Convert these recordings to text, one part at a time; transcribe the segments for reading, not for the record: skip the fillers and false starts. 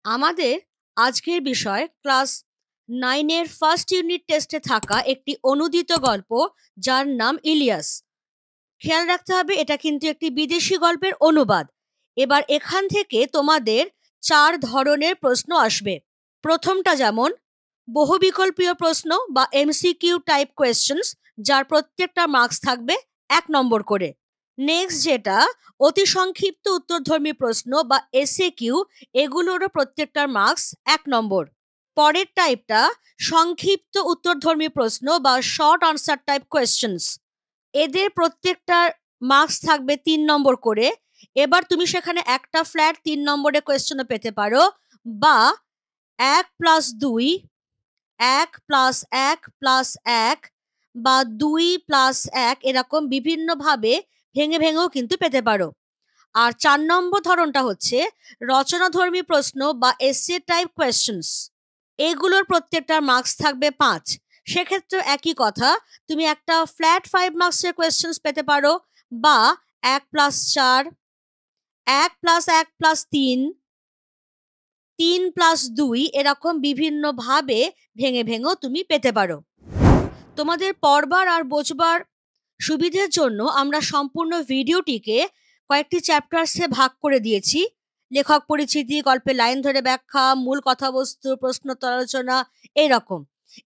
আমাদের আজকের বিষয় ক্লাস 9 এর ফার্স্ট ইউনিট টেস্টে থাকা একটি অনুদিত গল্প, যার নাম ইলিয়াস। খেয়াল রাখতে হবে, এটা কিন্তু একটি বিদেশি গল্পের অনুবাদ। এবার এখান থেকে তোমাদের 4 ধরনের প্রশ্ন আসবে। প্রথমটা যেমন বহুবিকল্পীয় প্রশ্ন বা এমসিকিউ টাইপ কোয়েশ্চেন্স, যার প্রত্যেকটা মার্কস থাকবে 1 নম্বর করে। নেক্সট যেটা অতি সংক্ষিপ্ত উত্তরধর্মী প্রশ্ন বা এসএ কিউ, এগুলোরও প্রত্যেকটার মার্কস 1 নম্বর। পরের টাইপটা সংক্ষিপ্ত উত্তরধর্মী প্রশ্ন বা শর্ট আনসার টাইপ কোয়েশ্চেন্স, এদের প্রত্যেকটার মার্কস থাকবে 3 নম্বর করে। এবার তুমি সেখানে একটা ফ্ল্যাট 3 নম্বরের কোয়েশ্চেনও পেতে পারো, বা 1+2, 1+1+1 বা 2+1, এরকম বিভিন্নভাবে ভেঙে ভেঙেও কিন্তু পেতে পারো। আর 4 নম্বর ধরনটা হচ্ছে রচনাধর্মী প্রশ্ন বা এসে টাইপ কোয়েশ্চেন্স, এগুলোর প্রত্যেকটার মার্কস থাকবে 5। সেক্ষেত্রে একই কথা, তুমি একটা ফ্ল্যাট 5 মার্কসের কোয়েশ্চেন্স পেতে পারো, বা 1+4, 1+1+3, 3+2, এরকম বিভিন্নভাবে ভেঙে ভেঙেও তুমি পেতে পারো। তোমাদের পড়বার আর বোঝবার সুবিধের জন্য আমরা সম্পূর্ণ ভিডিওটিকে কয়েকটি চ্যাপ্টার্সে ভাগ করে দিয়েছি। লেখক পরিচিতি, গল্পের লাইন ধরে ব্যাখ্যা, মূল কথাবস্তু, প্রশ্নোত্তর আলোচনা, এইরকম।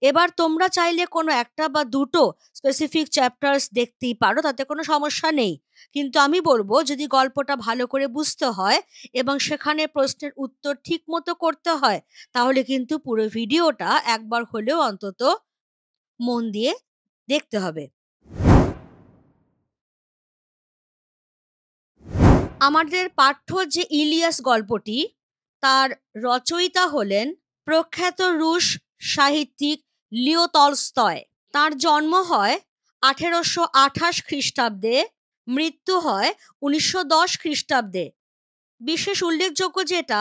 এবার তোমরা চাইলে কোনো একটা বা দুটো স্পেসিফিক চ্যাপ্টার্স দেখতেই পারো, তাতে কোনো সমস্যা নেই। কিন্তু আমি বলবো, যদি গল্পটা ভালো করে বুঝতে হয় এবং সেখানে প্রশ্নের উত্তর ঠিক মতো করতে হয়, তাহলে কিন্তু পুরো ভিডিওটা একবার হলেও অন্তত মন দিয়ে দেখতে হবে। আমাদের পাঠ্য যে ইলিয়াস গল্পটি, তার রচয়িতা হলেন প্রখ্যাত রুশ সাহিত্যিক লিও তলস্তয়। তার জন্ম হয় 1828 খ্রিস্টাব্দে, মৃত্যু হয় 1910 খ্রিস্টাব্দে। বিশেষ উল্লেখযোগ্য যেটা,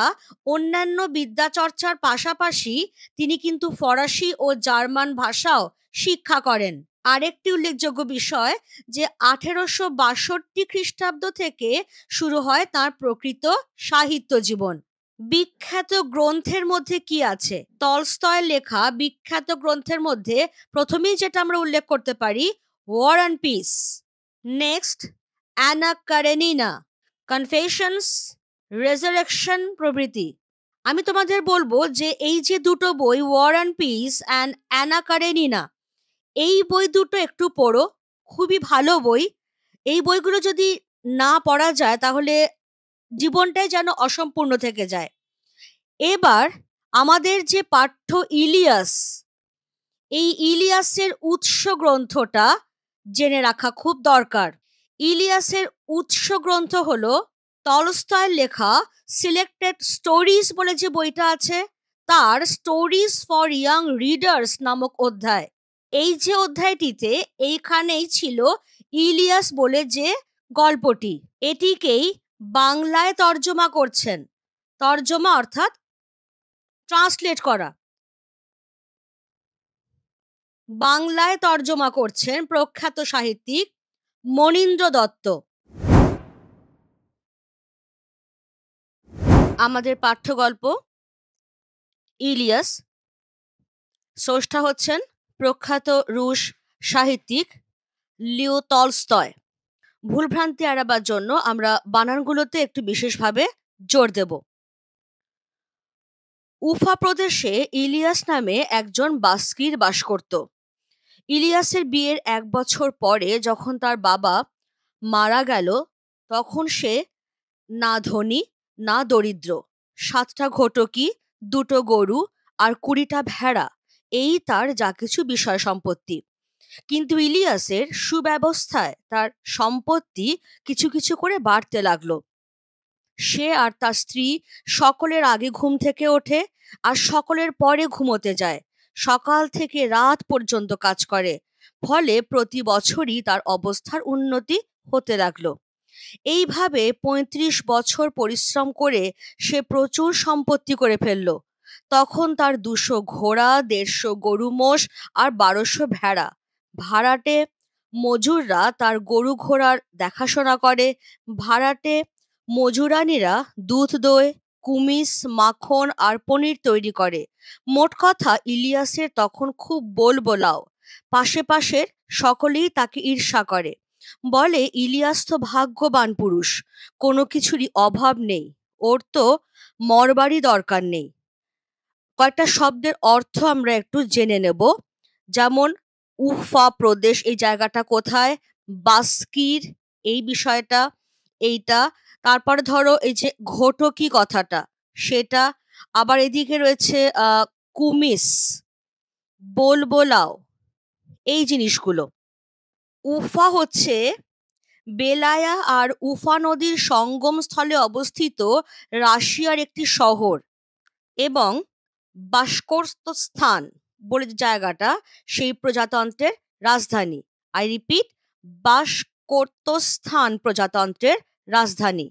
অন্যান্য বিদ্যাচর্চার পাশাপাশি তিনি কিন্তু ফরাসি ও জার্মান ভাষাও শিক্ষা করেন। আরেকটি উল্লেখযোগ্য বিষয় যে 1862 খ্রিস্টাব্দ থেকে শুরু হয় তার প্রকৃত সাহিত্য জীবন। বিখ্যাত গ্রন্থের মধ্যে কি আছে? টলস্টয়ের লেখা বিখ্যাত গ্রন্থের মধ্যে প্রথমেই যেটা আমরা উল্লেখ করতে পারি, War and Peace. Next, Anna Karenina, Confessions, Resurrection প্রভৃতি। আমি তোমাদের বলবো যে এই যে দুটো বই, War and Peace and Anna Karenina, এই বই দুটো একটু পড়ো, খুবই ভালো বই। এই বইগুলো যদি না পড়া যায় তাহলে জীবনটাই যেন অসম্পূর্ণ থেকে যায়। এবার আমাদের যে পাঠ্য ইলিয়াস, এই ইলিয়াসের উৎস গ্রন্থটা জেনে রাখা খুব দরকার। ইলিয়াসের উৎস গ্রন্থ হলো টলস্টয়ের লেখা সিলেক্টেড স্টোরিজ বলে যে বইটা আছে, তার স্টোরিজ ফর ইয়াং রিডার্স নামক অধ্যায়। এই যে অধ্যায়টিতে এইখানেই ছিল ইলিয়াস বলে যে গল্পটি, এটিকেই বাংলায় তর্জমা করছেন। তর্জমা অর্থাৎ ট্রান্সলেট করা। বাংলায় তর্জমা করছেন প্রখ্যাত সাহিত্যিক মনীন্দ্র দত্ত। আমাদের পাঠ্যগল্প ইলিয়াস, স্রষ্টা হচ্ছেন প্রখ্যাত রুশ সাহিত্যিক লিও টলস্টয়। ভুলভ্রান্তি এড়াবার জন্য আমরা বানানগুলোতে একটু বিশেষভাবে জোর দেব। উফা প্রদেশে ইলিয়াস নামে একজন বাস্কির বাস করত। ইলিয়াসের বিয়ের 1 বছর পরে যখন তার বাবা মারা গেল, তখন সে না ধনী না দরিদ্র, 7টা ঘটকি, 2টো গরু আর 20টা ভেড়া, এই তার যা কিছু বিষয় সম্পত্তি। কিন্তু ইলিয়াসের সুব্যবস্থায় তার সম্পত্তি কিছু কিছু করে বাড়তে লাগলো। সে আর তার স্ত্রী সকলের আগে ঘুম থেকে ওঠে আর সকলের পরে ঘুমোতে যায়। সকাল থেকে রাত পর্যন্ত কাজ করে, ফলে প্রতি বছরই তার অবস্থার উন্নতি হতে লাগলো। এইভাবে 35 বছর পরিশ্রম করে সে প্রচুর সম্পত্তি করে ফেলল। তখন তার 200 ঘোড়া, 150 গরু মোষ আর 1200 ভেড়া। ভাড়াটে মজুররা তার গরু ঘোড়ার দেখাশোনা করে, ভাড়াটে মজুরানীরা দুধ দোয়, কুমিস, মাখন আর পনির তৈরি করে। মোট কথা ইলিয়াসের তখন খুব বোলবোলাও। পাশে পাশের সকলেই তাকে ঈর্ষা করে, বলে ইলিয়াস তো ভাগ্যবান পুরুষ, কোনো কিছুরই অভাব নেই, ওর তো মরবারই দরকার নেই। কয়েকটা শব্দের অর্থ আমরা একটু জেনে নেব। যেমন উফা প্রদেশ, এই জায়গাটা কোথায়, বাস্কির এই বিষয়টা, এইটা। তারপরে ধরো এই যে ঘটকি কথাটা, সেটা। আবার এদিকে রয়েছে কুমিস, বোলবোলাও, এই জিনিসগুলো। উফা হচ্ছে বেলায়া আর উফা নদীর সঙ্গম স্থলে অবস্থিত রাশিয়ার একটি শহর, এবং বাশকোর্তস্থান বলে যে জায়গাটা, সেই প্রজাতন্ত্রের রাজধানী। আই রিপিট, বাশকোর্তস্থান প্রজাতন্ত্রের রাজধানী।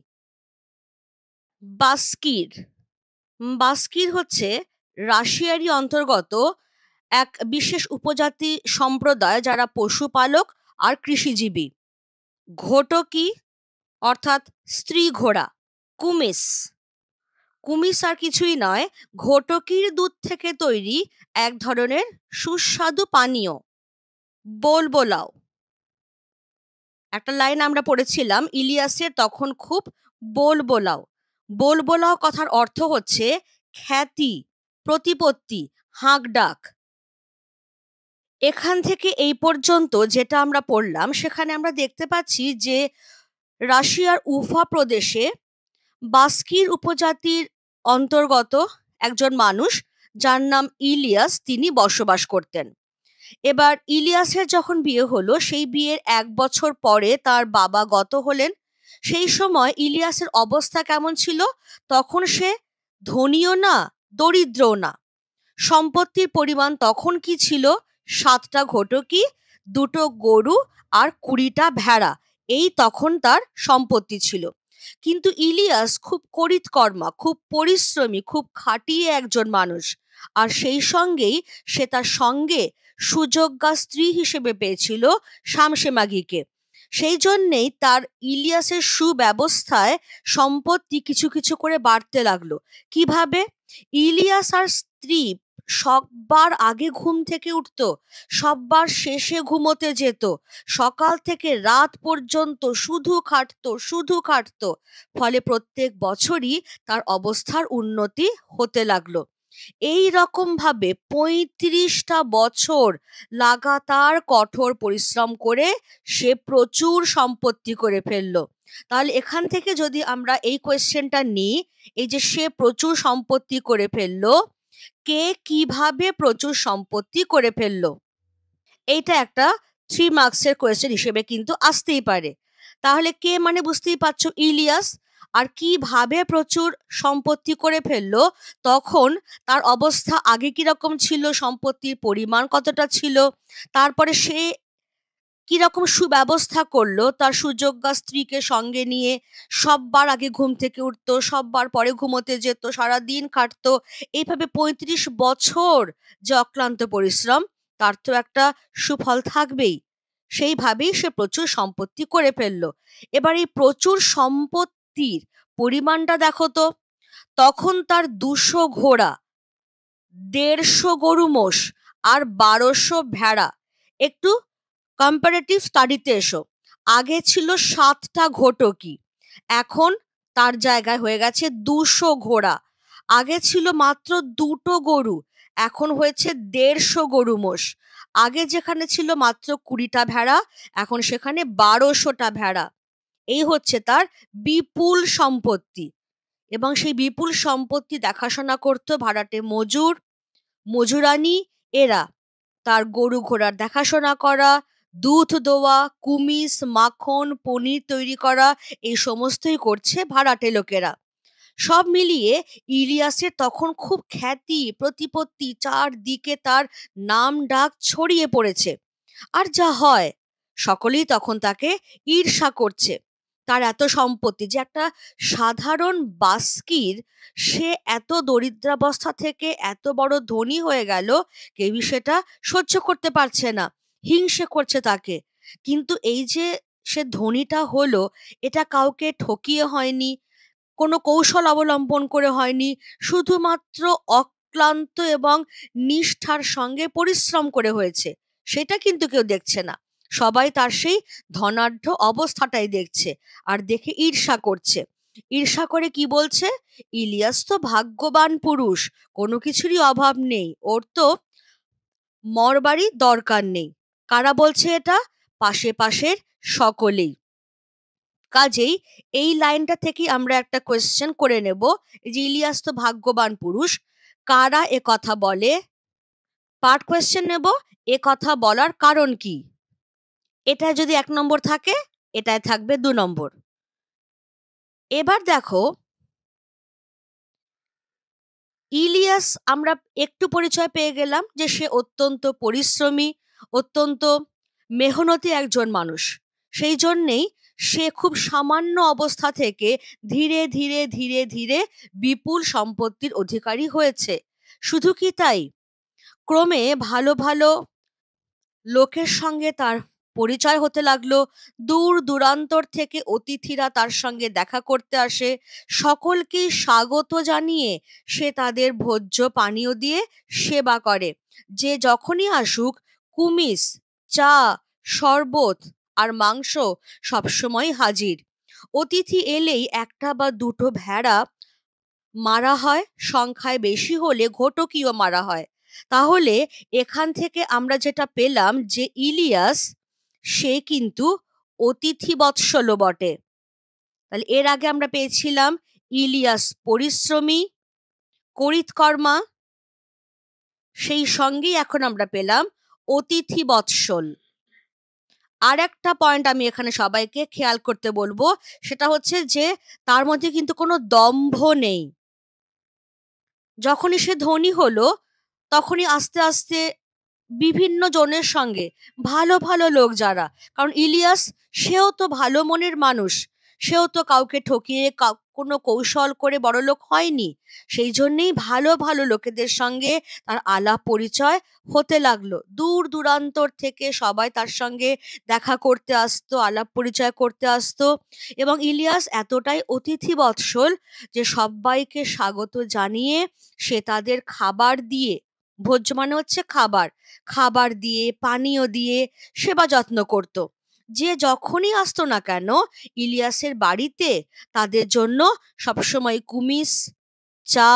বাস্কির, বাস্কির হচ্ছে রাশিয়ারই অন্তর্গত এক বিশেষ উপজাতি সম্প্রদায় যারা পশুপালক আর কৃষিজীবী। ঘটকি অর্থাৎ স্ত্রী ঘোড়া। কুমিস, কুমিস আর কিছুই নয়, ঘটকির দুধ থেকে তৈরি এক ধরনের সুস্বাদু পানীয়। বোলবোলাও, একটা লাইন আমরা পড়েছিলাম, ইলিয়াসের তখন খুব বোলবোলাও। বোলবোলাও কথার অর্থ হচ্ছে খ্যাতি, প্রতিপত্তি, হাঁকডাক। এখান থেকে এই পর্যন্ত যেটা আমরা পড়লাম, সেখানে আমরা দেখতে পাচ্ছি যে রাশিয়ার উফা প্রদেশে বাস্কির উপজাতির অন্তর্গত একজন মানুষ যার নাম ইলিয়াস, তিনি বসবাস করতেন। এবার ইলিয়াসের যখন বিয়ে হলো, সেই বিয়ের 1 বছর পরে তার বাবা গত হলেন। সেই সময় ইলিয়াসের অবস্থা কেমন ছিল? তখন সে ধনীও না, দরিদ্রও না। সম্পত্তির পরিমাণ তখন কি ছিল? 7টা ঘটকি, 2টো গরু আর 20টা ভেড়া, এই তখন তার সম্পত্তি ছিল। কিন্তু ইলিয়াস খুব করিতকর্মা, খুব পরিশ্রমী, খুব খাঁটিয়ে একজন মানুষ। আর সেই সঙ্গেই সে তার সঙ্গে সুযোগ্যা স্ত্রী হিসেবে পেয়েছিল শামসেমাগিকে। সেই জন্যেই তার ইলিয়াসের সুব্যবস্থায় সম্পত্তি কিছু কিছু করে বাড়তে লাগলো। কিভাবে? ইলিয়াস আর স্ত্রী সববার আগে ঘুম থেকে উঠতো, সববার শেষে ঘুমোতে যেত, সকাল থেকে রাত পর্যন্ত শুধু খাটতো, শুধু খাটতো। ফলে প্রত্যেক বছরই তার অবস্থার উন্নতি হতে লাগলো। এই রকম ভাবে 35টা বছর লাগাতার কঠোর পরিশ্রম করে সে প্রচুর সম্পত্তি করে ফেললো। তাহলে এখান থেকে যদি আমরা এই কোয়েশ্চেনটা নিই, এই যে সে প্রচুর সম্পত্তি করে ফেললো, কে কিভাবে প্রচুর সম্পত্তি করে ফেললো, এইটা একটা 3 মার্কসের কোয়েশ্চেন হিসেবে কিন্তু আসতেই পারে। তাহলে কে মানে বুঝতেই পারছো, ইলিয়াস। আর কিভাবে প্রচুর সম্পত্তি করে ফেললো, তখন তার অবস্থা আগে কিরকম ছিল, সম্পত্তির পরিমাণ কতটা ছিল, তারপরে সে কিরকম সুব্যবস্থা করলো তার সুযোগ্যা স্ত্রীকে সঙ্গে নিয়ে। সববার আগে ঘুম থেকে উঠতো, সববার পরে ঘুমোতে যেত, সারাদিন খাটতো। এইভাবে 35 বছর যে অক্লান্ত পরিশ্রম, তার তো একটা সুফল থাকবেই। সেইভাবেই সে প্রচুর সম্পত্তি করে ফেললো। এবার এই প্রচুর সম্পত্তির পরিমাণটা দেখো তো। তখন তার 200 ঘোড়া, 150 গরু মোষ আর 1200 ভেড়া। একটু কম্পারেটিভ স্টাডিতে এসো। আগে ছিল 7টা ঘটকি, এখন তার জায়গায় হয়ে গেছে 200 ঘোড়া। আগে ছিল মাত্র 2টো গরু, এখন হয়েছে 150 গরু মোষ। আগে যেখানে ছিল মাত্র 20টা ভেড়া, এখন সেখানে 1200টা ভেড়া। এই হচ্ছে তার বিপুল সম্পত্তি। এবং সেই বিপুল সম্পত্তি দেখাশোনা করতো ভাড়াটে মজুর, মজুরানি, এরা। তার গরু ঘোড়ার দেখাশোনা করা, দুধ দোয়া, কুমিস, মাখন, পনির তৈরি করা, এই সমস্তই করছে ভাড়াটে লোকেরা। সব মিলিয়ে ইলিয়াসের তখন খুব খ্যাতি, প্রতিপত্তি, চারদিকে তার নাম ডাক ছড়িয়ে পড়েছে। আর যা হয়, সকলেই তখন তাকে ঈর্ষা করছে। তার এত সম্পত্তি, যে একটা সাধারণ বাস্কির, সে এত দরিদ্রাবস্থা থেকে এত বড় ধনী হয়ে গেল, কেউই সেটা সহ্য করতে পারছে না, হিংসে করছে তাকে। কিন্তু এই যে সে ধনীটা হলো, এটা কাউকে ঠকিয়ে হয়নি, কোনো কৌশল অবলম্বন করে হয়নি, শুধুমাত্র অক্লান্ত এবং নিষ্ঠার সঙ্গে পরিশ্রম করে হয়েছে। সেটা কিন্তু কেউ দেখছে না, সবাই তার সেই ধনাঢ্য অবস্থাটাই দেখছে, আর দেখে ঈর্ষা করছে। ঈর্ষা করে কি বলছে, ইলিয়াস তো ভাগ্যবান পুরুষ, কোনো কিছুরই অভাব নেই, ওর তো মরবারই দরকার নেই। কারা বলছে এটা? পাশে পাশের সকলেই। কাজেই এই লাইনটা থেকেই আমরা একটা কোয়েশ্চেন করে নেব, যে ইলিয়াস তো ভাগ্যবান পুরুষ, কারা এ কথা বলে? পার্ট কোয়েশ্চেন নেব, এ কথা বলার কারণ কি? এটা যদি 1 নম্বর থাকে, এটায় থাকবে 2 নম্বর। এবার দেখো, ইলিয়াস আমরা একটু পরিচয় পেয়ে গেলাম যে সে অত্যন্ত পরিশ্রমী, অত্যন্ত মেহনতি একজন মানুষ। সেই জন্যেই সে খুব সামান্য অবস্থা থেকে ধীরে ধীরে ধীরে ধীরে বিপুল সম্পত্তির অধিকারী হয়েছে। শুধু কি তাই, ক্রমে ভালো ভালো লোকের সঙ্গে তার পরিচয় হতে লাগলো। দূর দূরান্তর থেকে অতিথিরা তার সঙ্গে দেখা করতে আসে, সকলকেই স্বাগত জানিয়ে সে তাদের ভোজ্য পানীয় দিয়ে সেবা করে। যে যখনই আসুক, কুমিস, চা, শরবত আর মাংস সবসময় হাজির। অতিথি এলেই 1টা বা 2টো ভেড়া মারা হয়, সংখ্যায় বেশি হলে ঘটকিও মারা হয়। তাহলে এখান থেকে আমরা যেটা পেলাম যে ইলিয়াস সে কিন্তু অতিথি বৎসল বটে। তাহলে এর আগে আমরা পেয়েছিলাম ইলিয়াস পরিশ্রমী, করিতকর্মা, সেই সঙ্গেই এখন আমরা পেলাম অতিথি বৎসল। আর একটা পয়েন্ট আমি এখানে সবাইকে খেয়াল করতে বলবো, সেটা হচ্ছে যে তার মধ্যে কিন্তু কোনো দম্ভ নেই। যখনই সে ধনী হলো, তখনই আস্তে আস্তে বিভিন্ন জনের সঙ্গে, ভালো ভালো লোক যারা, কারণ ইলিয়াস সেও তো ভালো মনের মানুষ, সেও তো কাউকে ঠকিয়ে কোনো কৌশল করে বড়লোক হয়নি। সেই জন্যেই ভালো ভালো লোকেদের সঙ্গে তার আলাপ পরিচয় হতে লাগলো। দূর দূরান্তর থেকে সবাই তার সঙ্গে দেখা করতে আসতো, আলাপ পরিচয় করতে আসতো। এবং ইলিয়াস এতটাই অতিথি বৎসল যে সবাইকে স্বাগত জানিয়ে সে তাদের খাবার দিয়ে, ভোজ্য মানে হচ্ছে খাবার, খাবার দিয়ে, পানীয় দিয়ে সেবা যত্ন করত। যে যখনই আসতো না কেন ইলিয়াসের বাড়িতে, তাদের জন্য সবসময় কুমিস, চা,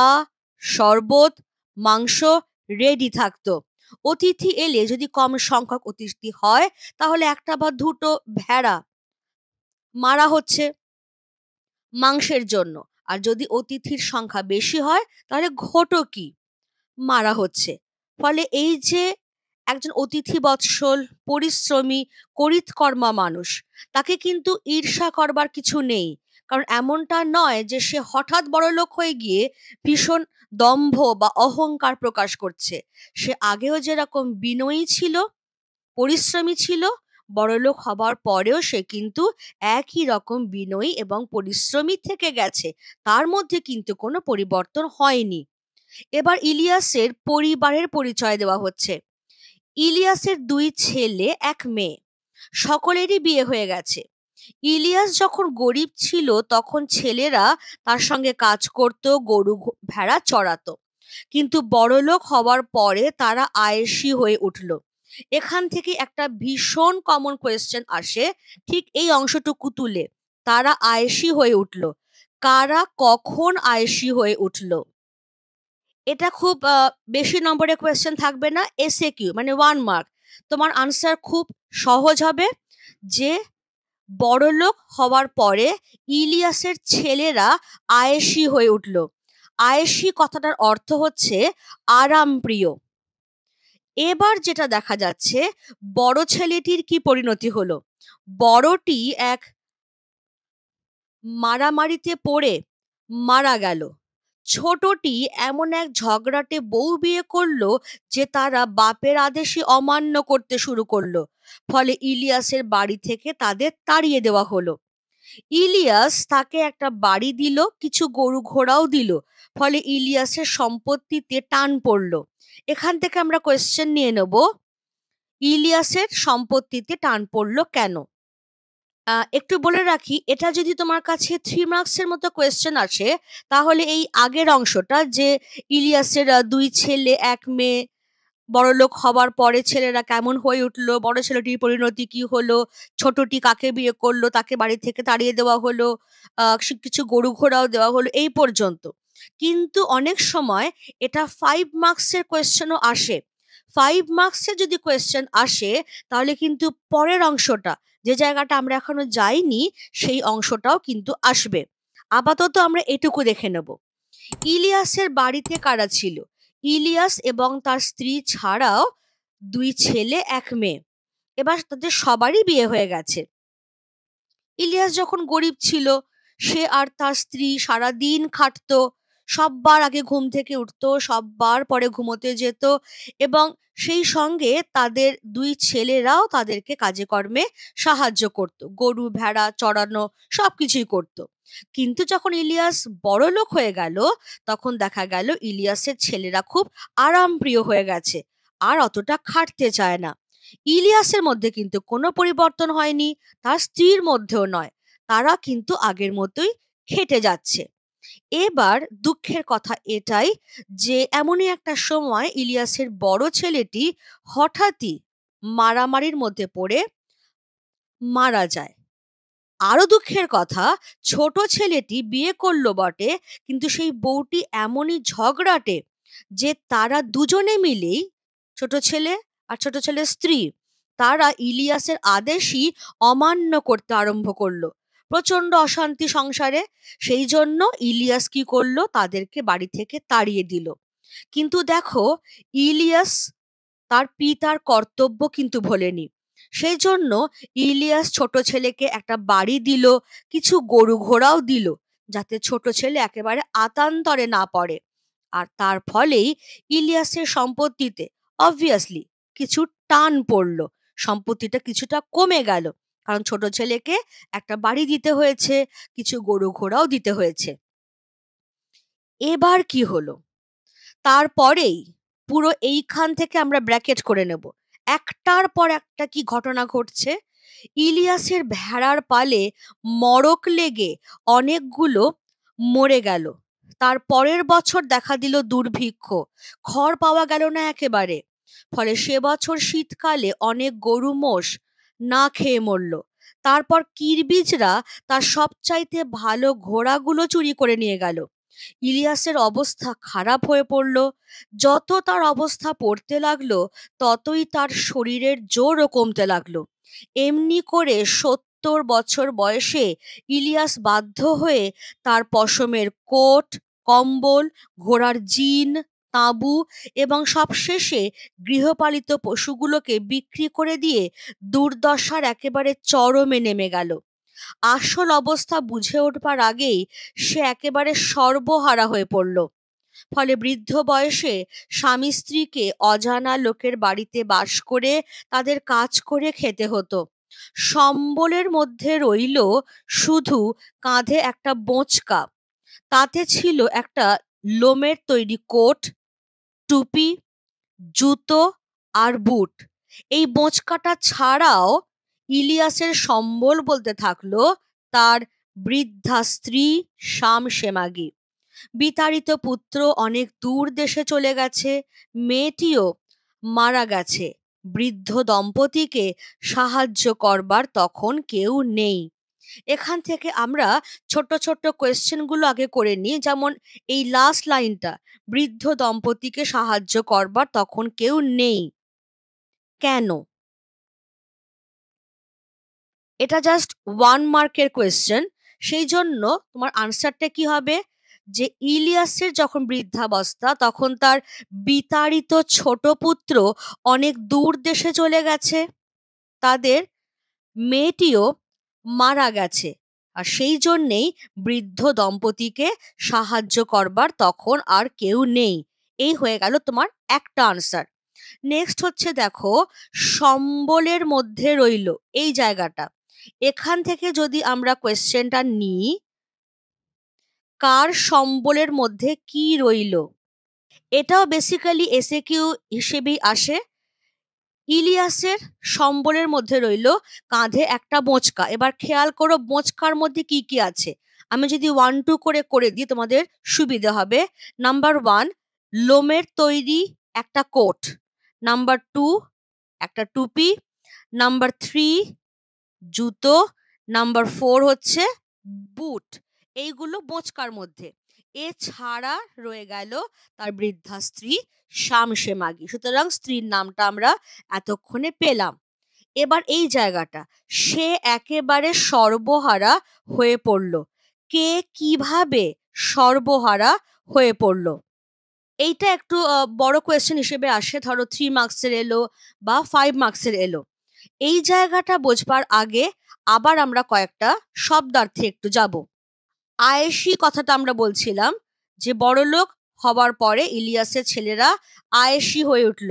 শরবত, মাংস রেডি থাকতো। অতিথি এলে, যদি কম সংখ্যক অতিথি হয়, তাহলে 1টা বা 2টো ভেড়া মারা হচ্ছে মাংসের জন্য। আর যদি অতিথির সংখ্যা বেশি হয়, তাহলে ঘটকি মারা হচ্ছে। ফলে এই যে একজন অতিথি বৎসল, পরিশ্রমী, করিতকর্মা মানুষ, তাকে কিন্তু ঈর্ষা করবার কিছু নেই। কারণ এমনটা নয় যে সে হঠাৎ বড়লোক হয়ে গিয়ে ভীষণ দম্ভ বা অহংকার প্রকাশ করছে। সে আগেও যেরকম বিনয়ী ছিল, পরিশ্রমী ছিল, বড়লোক হবার পরেও সে কিন্তু একই রকম বিনয়ী এবং পরিশ্রমী থেকে গেছে। তার মধ্যে কিন্তু কোনো পরিবর্তন হয়নি। এবার ইলিয়াসের পরিবারের পরিচয় দেওয়া হচ্ছে। ইলিয়াসের 2 ছেলে, 1 মেয়ে, সকলেরই বিয়ে হয়ে গেছে। ইলিয়াস যখন গরিব ছিল, তখন ছেলেরা তার সঙ্গে কাজ করত, গরু ভেড়া চড়াতো। কিন্তু বড়লোক হওয়ার পরে তারা আয়েশি হয়ে উঠল। এখান থেকে একটা ভীষণ কমন কোয়েশ্চেন আসে, ঠিক এই অংশটুকু তুলে। তারা আয়েশি হয়ে উঠল, কারা কখন আয়েশি হয়ে উঠল? এটা খুব বেশি নম্বরের কোয়েশ্চেন থাকবে না, এসএকিউ মানে 1 মার্ক। তোমার আনসার খুব সহজ হবে, যে বড়লোক হওয়ার পরে ইলিয়াসের ছেলেরা আয়েশি হয়ে উঠল। আয়েশি কথাটার অর্থ হচ্ছে আরামপ্রিয়। এবার যেটা দেখা যাচ্ছে, বড় ছেলেটির কি পরিণতি হলো? বড়টি এক মারামারিতে পড়ে মারা গেল। ছোটটি এমন এক ঝগড়াটে বউ বিয়ে করলো যে তারা বাপের আদেশই অমান্য করতে শুরু করলো। ফলে ইলিয়াসের বাড়ি থেকে তাদের তাড়িয়ে দেওয়া হলো। ইলিয়াস তাকে একটা বাড়ি দিল, কিছু গরু ঘোড়াও দিল। ফলে ইলিয়াসের সম্পত্তিতে টান পড়লো। এখান থেকে আমরা কোয়েশ্চেন নিয়ে নেব, ইলিয়াসের সম্পত্তিতে টান পড়লো কেন? একটু বলে রাখি, এটা যদি তোমার কাছে 3 মার্কসের মতো কোয়েশ্চেন আসে, তাহলে এই আগের অংশটা যে ইলিয়াসের ২ ছেলে ১ মেয়ে, বড়লোক হবার পরে ছেলেরা কেমন হয়ে উঠলো, বড় ছেলেটির পরিণতি কি হলো, ছোটটি কাকে বিয়ে করলো, তাকে বাড়ি থেকে তাড়িয়ে দেওয়া হলো, কিছু গরু ঘোড়াও দেওয়া হলো, এই পর্যন্ত। কিন্তু অনেক সময় এটা 5 মার্কসের কোয়েশ্চেনও আসে। 5 মার্কসের যদি কোয়েশ্চেন আসে, তাহলে কিন্তু পরের অংশটা, যে জায়গাটা আমরা এখনো যাইনি, সেই অংশটাও কিন্তু আসবে। আপাতত আমরা এটুকু দেখে নেব। ইলিয়াসের বাড়িতে কারা ছিল? ইলিয়াস এবং তার স্ত্রী ছাড়াও ২ ছেলে ১ মেয়ে। এবার তাদের সবারই বিয়ে হয়ে গেছে। ইলিয়াস যখন গরিব ছিল, সে আর তার স্ত্রী সারাদিন খাটতো, সব্বার আগে ঘুম থেকে উঠতো, সব্বার পরে ঘুমোতে যেত, এবং সেই সঙ্গে তাদের ২ ছেলেরাও তাদেরকে কাজে কর্মে সাহায্য করত, গরু ভেড়া চড়ানো সবকিছুই করত। কিন্তু যখন ইলিয়াস বড়লোক হয়ে গেল, তখন দেখা গেল ইলিয়াসের ছেলেরা খুব আরামপ্রিয় হয়ে গেছে, আর অতটা খাটতে চায় না। ইলিয়াসের মধ্যে কিন্তু কোনো পরিবর্তন হয়নি, তার স্ত্রীর মধ্যেও নয়, তারা কিন্তু আগের মতোই খেটে যাচ্ছে। এবার দুঃখের কথা এটাই যে এমনই একটা সময় ইলিয়াসের বড় ছেলেটি হঠাৎই মারামারির মধ্যে পড়ে মারা যায়। আরো দুঃখের কথা, ছোট ছেলেটি বিয়ে করলো বটে, কিন্তু সেই বউটি এমনই ঝগড়াটে যে তারা দুজনে মিলেই, ছোট ছেলে আর ছোট ছেলের স্ত্রী, তারা ইলিয়াসের আদেশই অমান্য করতে আরম্ভ করলো। প্রচন্ড অশান্তি সংসারে। সেই জন্য ইলিয়াস কি করলো, তাদেরকে বাড়ি থেকে তাড়িয়ে দিল। কিন্তু দেখো, ইলিয়াস তার পিতার কর্তব্য কিন্তু ভোলেনি। সেই জন্য ইলিয়াস ছোট ছেলেকে একটা বাড়ি দিল, কিছু গরু ঘোড়াও দিল, যাতে ছোট ছেলে একেবারে আতান্তরে না পড়ে। আর তার ফলেই ইলিয়াসের সম্পত্তিতে অবভিয়াসলি কিছু টান পড়লো, সম্পত্তিটা কিছুটা কমে গেল, কারণ ছোট ছেলেকে একটা বাড়ি দিতে হয়েছে, কিছু গরু ঘোড়াও দিতে হয়েছে। এবার কি হলো, তারপরেই পুরো এইখান থেকে আমরা ব্র্যাকেট করে নেব, একটার পর একটা কি ঘটনা ঘটছে। ইলিয়াসের ভেড়ার পালে মড়ক লেগে অনেকগুলো মরে গেল। তার পরের বছর দেখা দিল দুর্ভিক্ষ, খড় পাওয়া গেল না একেবারে। ফলে সে বছর শীতকালে অনেক গরু মোষ না খেয়ে মরল। তারপর কিরবিজরা তার সবচাইতে ভালো ঘোড়াগুলো চুরি করে নিয়ে গেল। ইলিয়াসের অবস্থা খারাপ হয়ে পড়ল। যত তার অবস্থা পড়তে লাগলো, ততই তার শরীরের জোরও কমতে লাগলো। এমনি করে ৭০ বছর বয়সে ইলিয়াস বাধ্য হয়ে তার পশমের কোট, কম্বল, ঘোড়ার জিন, তাঁবু এবং সবশেষে গৃহপালিত পশুগুলোকে বিক্রি করে দিয়ে দুর্দশার একেবারে চরমে নেমে গেল। আসল অবস্থা বুঝে উঠবার আগেই সে একেবারে সর্বহারা হয়ে পড়ল। ফলে বৃদ্ধ বয়সে স্বামী স্ত্রীকে অজানা লোকের বাড়িতে বাস করে তাদের কাজ করে খেতে হতো। সম্বলের মধ্যে রইল শুধু কাঁধে একটা বোঁচকা, তাতে ছিল একটা লোমের তৈরি কোট, টুপি, জুতো আর বুট। এই বোঁচকাটা ছাড়াও ইলিয়াসের সম্বল বলতে থাকলো তার বৃদ্ধা স্ত্রী শামশেমাগি। বিতাড়িত পুত্র অনেক দূর দেশে চলে গেছে, মেয়েটিও মারা গেছে। বৃদ্ধ দম্পতিকে সাহায্য করবার তখন কেউ নেই। এখান থেকে আমরা ছোট্ট ছোট্ট কোয়েশ্চেনগুলো আগে করে নিই, যেমন এই লাস্ট লাইনটা, বৃদ্ধ দম্পতিকে সাহায্য করবার তখন কেউ নেই, কেন? এটা জাস্ট 1 মার্কের কোয়েশ্চেন। সেই জন্য তোমার আনসারটা কি হবে, যে ইলিয়াসের যখন বৃদ্ধাবস্থা, তখন তার বিতাড়িত ছোট পুত্র অনেক দূর দেশে চলে গেছে, তাদের মেয়েটিও মারা গেছে, আর সেই জন্যেই বৃদ্ধ দম্পতিকে সাহায্য করবার তখন আর কেউ নেই। এই হয়ে গেল তোমার একটা আনসার। নেক্সট হচ্ছে দেখো, সম্বলের মধ্যে রইল এই জায়গাটা। এখান থেকে যদি আমরা কোয়েশ্চেনটা নিই, কার সম্বলের মধ্যে কি রইল, এটাও বেসিক্যালি এসএকিউ হিসেবেই আসে। ইলিয়াসের সম্বলের মধ্যে রইল কাঁধে একটা বোঁচকা। এবার খেয়াল করো বোঁচকার মধ্যে কি কি আছে। আমি যদি 1 2 করে করে দিই তোমাদের সুবিধে হবে। নাম্বার 1, লোমের তৈরি একটা কোট। নাম্বার 2, একটা টুপি। নাম্বার 3, জুতো। নাম্বার 4 হচ্ছে বুট। এইগুলো বোঁচকার মধ্যে। এছাড়া রয়ে গেল তার বৃদ্ধা স্ত্রী শামসে মাগি। সুতরাং স্ত্রীর নামটা আমরা এতক্ষণে পেলাম। এবার এই জায়গাটা সে একেবারে সর্বহারা হয়ে পড়ল। কে কিভাবে সর্বহারা হয়ে পড়ল, এইটা একটু বড় কোয়েশ্চেন হিসেবে আসে। ধরো 3 মার্কসের এলো বা 5 মার্কসের এলো। এই জায়গাটা বোঝবার আগে আবার আমরা কয়েকটা শব্দার্থে একটু যাব। আয়েশি কথাটা আমরা বলছিলাম যে বড়লোক হবার পরে ইলিয়াসের ছেলেরা আয়েশি হয়ে উঠল।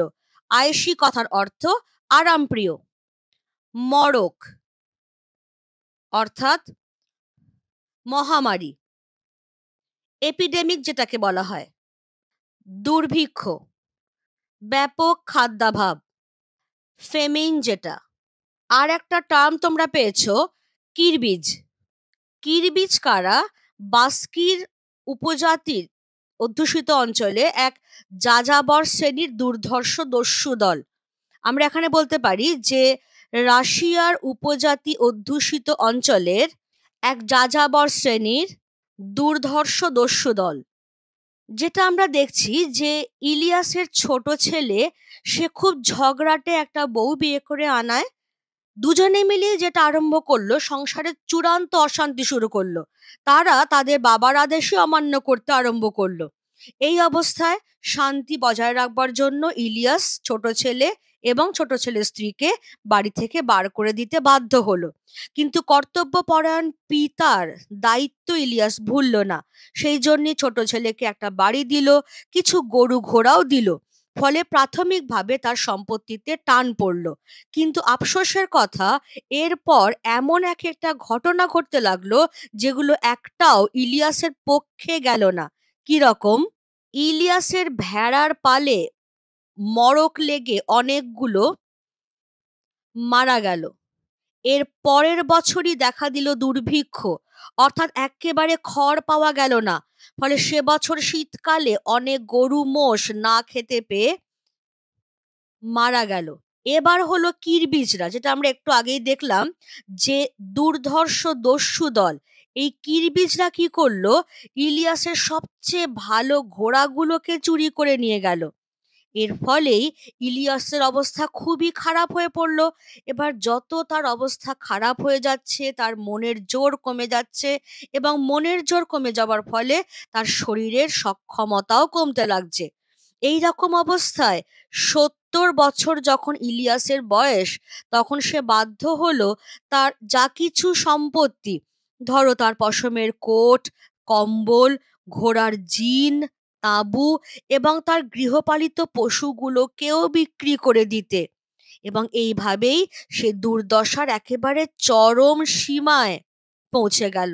আয়েশি কথার অর্থ আরামপ্রিয়। মড়ক অর্থাৎ মহামারী। এপিডেমিক যেটাকে বলা হয়। দুর্ভিক্ষ, ব্যাপক খাদ্যাভাব, ফেমিন যেটা। আর একটা টার্ম তোমরা পেয়েছো, কিরবিজ। কিরবিজ কারা? বাস্কির উপজাতির অধ্যুষিত অঞ্চলে এক যাযাবর শ্রেণীর দুর্ধর্ষ দস্যু দল। আমরা এখানে বলতে পারি যে রাশিয়ার উপজাতি অধ্যুষিত অঞ্চলের এক যাযাবর শ্রেণীর দুর্ধর্ষ দস্যু দল। যেটা আমরা দেখছি যে ইলিয়াসের ছোট ছেলে সে খুব ঝগড়াটে একটা বউ বিয়ে করে আনায়। দুজনে মিলিয়ে যেটা আরম্ভ করলো, সংসারের চূড়ান্ত অশান্তি শুরু করলো। তারা তাদের বাবার আদেশই অমান্য করতে আরম্ভ করলো। এই অবস্থায় শান্তি বজায় রাখবার জন্য ইলিয়াস ছোট ছেলে এবং ছোট ছেলের স্ত্রীকে বাড়ি থেকে বার করে দিতে বাধ্য হলো। কিন্তু কর্তব্যপরায়ণ পিতার দায়িত্ব ইলিয়াস ভুলল না। সেই জন্যই ছোট ছেলেকে একটা বাড়ি দিল, কিছু গরু ঘোড়াও দিল। ফলে প্রাথমিকভাবে তার সম্পত্তিতে টান পড়ল। কিন্তু আফসোসের কথা, এরপর এমন এক একটা ঘটনা ঘটতে লাগলো যেগুলো একটাও ইলিয়াসের পক্ষে গেল না। কি রকম? ইলিয়াসের ভেড়ার পালে মড়ক লেগে অনেকগুলো মারা গেল। এর পরের বছরই দেখা দিল দুর্ভিক্ষ, অর্থাৎ একেবারে খড় পাওয়া গেল না। ফলে সে বছর শীতকালে অনেক গরু মোষ না খেতে পেয়ে মারা গেল। এবার হলো কিরবিজরা, যেটা আমরা একটু আগেই দেখলাম যে দুর্ধর্ষ দস্যু দল। এই কিরবিজরা কি করলো? ইলিয়াসের সবচেয়ে ভালো ঘোড়াগুলোকে চুরি করে নিয়ে গেল। এর ফলেই ইলিয়াসের অবস্থা খুবই খারাপ হয়ে পড়ল। এবার যত তার অবস্থা খারাপ হয়ে যাচ্ছে, তার মনের জোর কমে যাচ্ছে, এবং মনের জোর কমে যাওয়ার ফলে তার শরীরের সক্ষমতাও কমতে লাগছে। এই রকম অবস্থায় 70 বছর যখন ইলিয়াসের বয়স, তখন সে বাধ্য হলো তার যা কিছু সম্পত্তি, ধরো তার পশমের কোট, কম্বল, ঘোড়ার জিন, তাঁবু এবং তার গৃহপালিত পশুগুলোকেও বিক্রি করে দিতে। এবং এইভাবেই সে দুর্দশার একেবারে চরম সীমায় পৌঁছে গেল।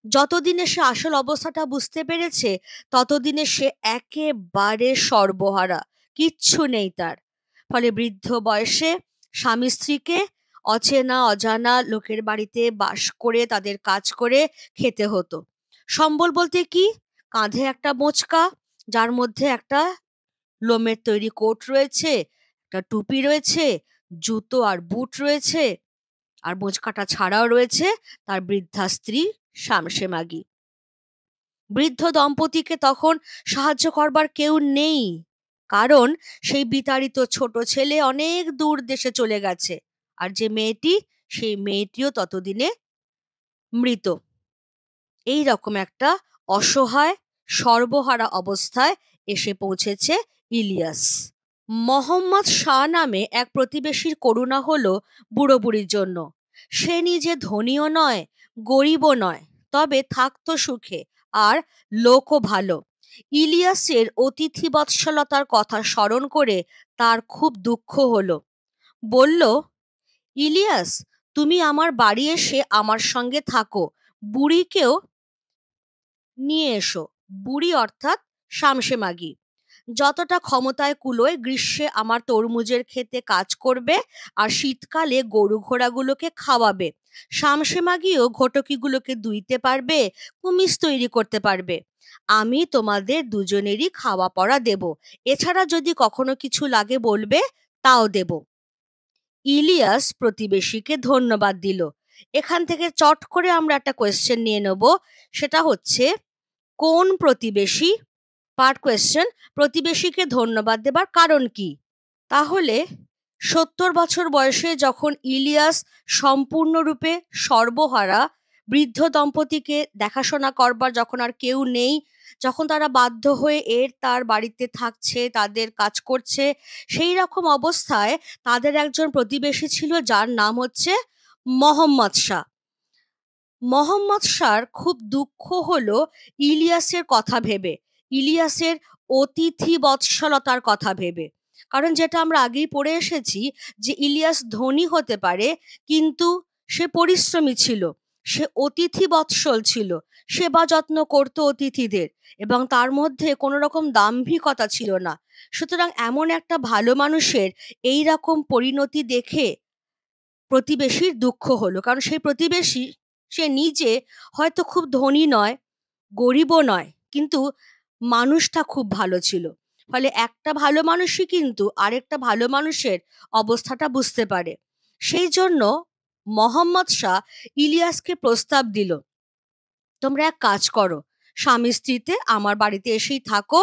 যতদিনে সে আসল অবস্থাটা বুঝতে পেরেছে, ততদিনে সে একেবারে সর্বহারা, কিচ্ছু নেই তার। ফলে বৃদ্ধ বয়সে স্বামী স্ত্রীকে অচেনা অজানা লোকের বাড়িতে বাস করে তাদের কাজ করে খেতে হতো। সম্বল বলতে কি? কাঁধে একটা বোঁচকা, যার মধ্যে একটা লোমের তৈরি কোট রয়েছে, একটা টুপি রয়েছে, জুতো আর বুট রয়েছে, আর বোঁচকাটা ছাড়াও রয়েছে তার বৃদ্ধা স্ত্রী শামসে মাগি। বৃদ্ধ দম্পতিকে তখন সাহায্য করবার কেউ নেই, কারণ সেই বিতাড়িত ছোট ছেলে অনেক দূর দেশে চলে গেছে, আর যে মেয়েটি, সেই মেয়েটিও ততদিনে মৃত। এই রকম একটা অসহায় সর্বহারা অবস্থায় এসে পৌঁছেছে ইলিয়াস। মোহাম্মদ শাহ নামে এক প্রতিবেশীর করুণা হলো বুড়ো বুড়ির জন্য। সে নিজে ধনীও নয়, গরিবও নয়, তবে থাকতো সুখে, আর লোকও ভালো। ইলিয়াসের অতিথি বৎসলতার কথা স্মরণ করে তার খুব দুঃখ হলো। বলল, ইলিয়াস, তুমি আমার বাড়ি এসে আমার সঙ্গে থাকো, বুড়িকেও নিয়ে এসো। বুড়ি অর্থাৎ শামসে মাগি। যতটা ক্ষমতায় কুলোয় গ্রীষ্মে আমার তরমুজের ক্ষেতে কাজ করবে আর শীতকালে গরু ঘোড়াগুলোকে খাওয়াবে। শামসে মাগিও ঘটকিগুলোকে দুইতে পারবে, কুমিজ তৈরি করতে পারবে। আমি তোমাদের দুজনেরই খাওয়া পড়া দেব। এছাড়া যদি কখনো কিছু লাগে বলবে, তাও দেব। ইলিয়াস প্রতিবেশীকে ধন্যবাদ দিল। এখান থেকে চট করে আমরা একটা কোয়েশ্চেন নিয়ে নেব, সেটা হচ্ছে কোন প্রতিবেশী? পার্ট কোয়েশ্চেন, প্রতিবেশীকে ধন্যবাদ দেবার কারণ কি? তাহলে ৭০ বছর বয়সে যখন ইলিয়াস সম্পূর্ণরূপে সর্বহারা, বৃদ্ধ দম্পতিকে দেখাশোনা করবার যখন আর কেউ নেই, যখন তারা বাধ্য হয়ে তার বাড়িতে থাকছে, তাদের কাজ করছে, সেই রকম অবস্থায় তাদের একজন প্রতিবেশী ছিল যার নাম হচ্ছে মোহাম্মদ শাহ। মোহাম্মদ শাহর খুব দুঃখ হলো ইলিয়াসের কথা ভেবে, ইলিয়াসের অতিথি বৎসলতার কথা ভেবে। কারণ যেটা আমরা আগেই পড়ে এসেছি যে ইলিয়াস ধনী হতে পারে, কিন্তু সে পরিশ্রমী ছিল, সে অতিথি বৎসল ছিল, সেবা যত্ন করত অতিথিদের, এবং তার মধ্যে কোনো রকম দাম্ভিকতা ছিল না। সুতরাং এমন একটা ভালো মানুষের এই রকম পরিণতি দেখে প্রতিবেশীর দুঃখ হলো। কারণ সেই প্রতিবেশী, সে নিজে হয়তো খুব ধনী নয়, গরিবও নয়, কিন্তু মানুষটা খুব ভালো ছিল। ফলে একটা ভালো মানুষই কিন্তু আরেকটা ভালো মানুষের অবস্থাটা বুঝতে পারে। সেই জন্য মোহাম্মদ শাহ ইলিয়াসকে প্রস্তাব দিল, তোমরা এক কাজ করো, স্বামী স্ত্রীতে আমার বাড়িতে এসেই থাকো,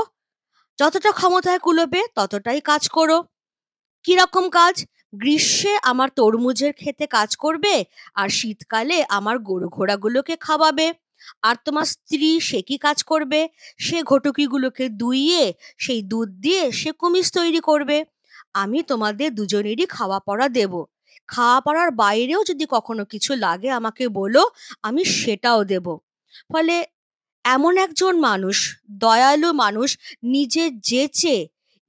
যতটা ক্ষমতায় কুলোবে ততটাই কাজ করো। কিরকম কাজ? গ্রীষ্মে আমার তরমুজের ক্ষেতে কাজ করবে, আর শীতকালে আমার গরু ঘোড়াগুলোকে খাওয়াবে। আর তোমার স্ত্রী সে কি কাজ করবে? সে ঘটকিগুলোকে দুইয়ে সেই দুধ দিয়ে সে কুমিজ তৈরি করবে। আমি তোমাদের দুজনেরই খাওয়া পড়া দেব। খাওয়া পড়ার বাইরেও যদি কখনো কিছু লাগে আমাকে বলো, আমি সেটাও দেব। ফলে এমন একজন মানুষ, দয়ালু মানুষ, নিজে যেচে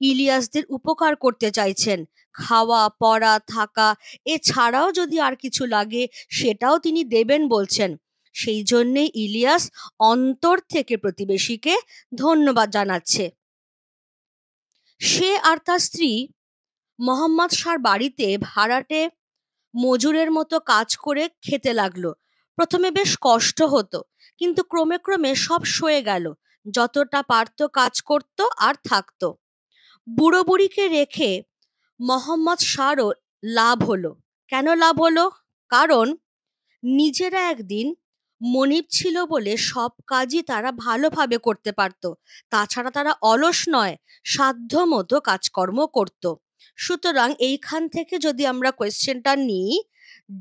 ইলিয়াসদের উপকার করতে চাইছেন। খাওয়া পড়া থাকা এছাড়াও যদি আর কিছু লাগে সেটাও তিনি দেবেন বলছেন। সেই জন্যেই ইলিয়াস অন্তর থেকে প্রতিবেশীকে ধন্যবাদ জানাচ্ছে। সে আর তার স্ত্রী মোহাম্মদ শাহর বাড়িতে ভাড়াটে মজুরের মতো কাজ করে খেতে লাগলো। প্রথমে বেশ কষ্ট হতো, কিন্তু ক্রমে ক্রমে সব সয়ে গেল। যতটা পারত কাজ করত আর থাকতো। বুড়ো বুড়িকে রেখে মোহাম্মদ শাহরও লাভ হলো। কেন লাভ হলো? কারণ নিজেরা একদিন মনিব ছিল বলে সব কাজই তারা ভালোভাবে করতে পারত। তাছাড়া তারা অলস নয়, সাধ্য মতো কাজকর্ম করত। সুতরাং এইখান থেকে যদি আমরা কোয়েশ্চেনটা নিই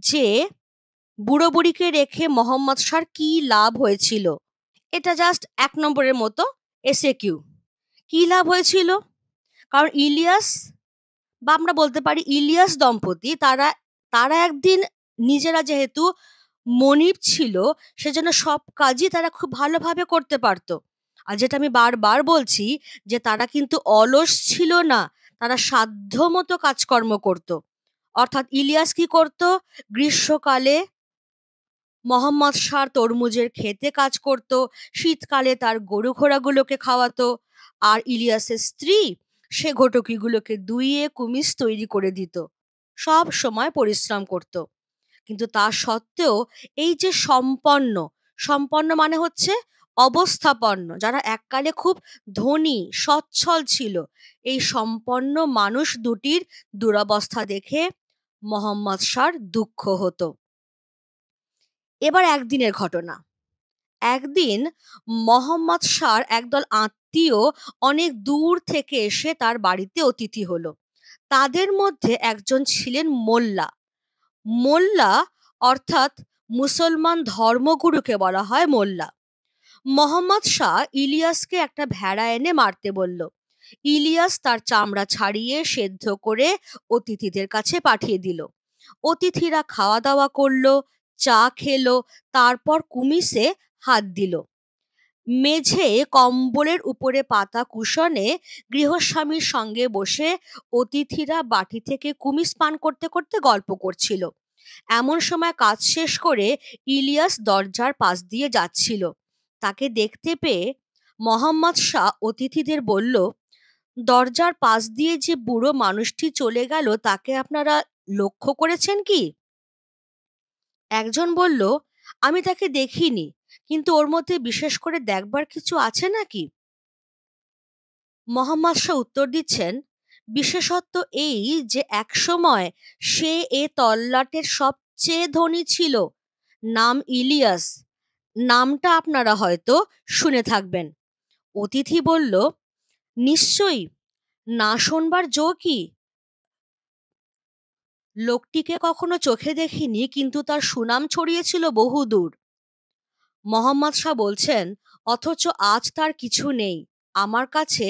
যে বুড়ো বুড়িকে রেখে মোহাম্মদ শাহর কি লাভ হয়েছিল, এটা জাস্ট ১ নম্বরের মতো এসএ কিউ। কি লাভ হয়েছিল? কারণ ইলিয়াস, বা আমরা বলতে পারি ইলিয়াস দম্পতি, তারা তারা একদিন নিজেরা যেহেতু মনিব ছিল, সেজন্য সব কাজই তারা খুব ভালোভাবে করতে পারতো। আর যেটা আমি বারবার বলছি যে তারা কিন্তু অলস ছিল না, তারা সাধ্য মতো কাজকর্ম করত। অর্থাৎ ইলিয়াস কি করত? গ্রীষ্মকালে মোহাম্মদ শাহর তরমুজের ক্ষেতে কাজ করত, শীতকালে তার গরু ঘোড়াগুলোকে খাওয়াতো, আর ইলিয়াসের স্ত্রী সে ঘটকিগুলোকে দুইয়ে কুমিজ তৈরি করে দিত। সব সময় পরিশ্রম করত। কিন্তু তা সত্ত্বেও এই যে সম্পন্ন, সম্পন্ন মানে হচ্ছে অবস্থাপন্ন, যারা এককালে খুব ধনী সচ্ছল ছিল, এই সম্পন্ন মানুষ দুটির দুরবস্থা দেখে মোহাম্মদ শাহর দুঃখ হতো। এবার একদিনের ঘটনা। একদিন মোহাম্মদ শাহর একদল আত্মীয় অনেক দূর থেকে এসে তার বাড়িতে অতিথি হলো। তাদের মধ্যে একজন ছিলেন মোল্লা। মোল্লা অর্থাৎ মুসলমান ধর্মগুরুকে বলা হয় মোল্লা। মোহাম্মদ শাহ ইলিয়াসকে একটা ভেড়া এনে মারতে বলল। ইলিয়াস তার চামড়া ছাড়িয়ে সেদ্ধ করে অতিথিদের কাছে পাঠিয়ে দিল। অতিথিরা খাওয়া দাওয়া করলো, চা খেলো, তারপর কুমিসে হাত দিল। মেঝে কম্বলের উপরে পাতা কুশনে গৃহস্বামীর সঙ্গে বসে অতিথিরা বাটি থেকে কুমিজ পান করতে করতে গল্প করছিল। এমন সময় কাজ শেষ করে ইলিয়াস দরজার পাশ দিয়ে যাচ্ছিল। তাকে দেখতে পেয়ে মোহাম্মদ শাহ অতিথিদের বলল, দরজার পাশ দিয়ে যে বুড়ো মানুষটি চলে গেল তাকে আপনারা লক্ষ্য করেছেন কি? একজন বলল, আমি তাকে দেখিনি, কিন্তু ওর মধ্যে বিশেষ করে দেখবার কিছু আছে নাকি? মোহাম্মদ শাহ উত্তর দিচ্ছেন, বিশেষত্ব এই যে একসময় সে এ তল্লাটের সবচেয়ে ধনী ছিল। নাম ইলিয়াস। নামটা আপনারা হয়তো শুনে থাকবেন। অতিথি বলল, নিশ্চয়ই, না শোনবার জো কি? লোকটিকে কখনো চোখে দেখিনি, কিন্তু তার সুনাম ছড়িয়েছিল বহুদূর। মোহাম্মদ শাহ বলছেন, অথচ আজ তার কিছু নেই। আমার কাছে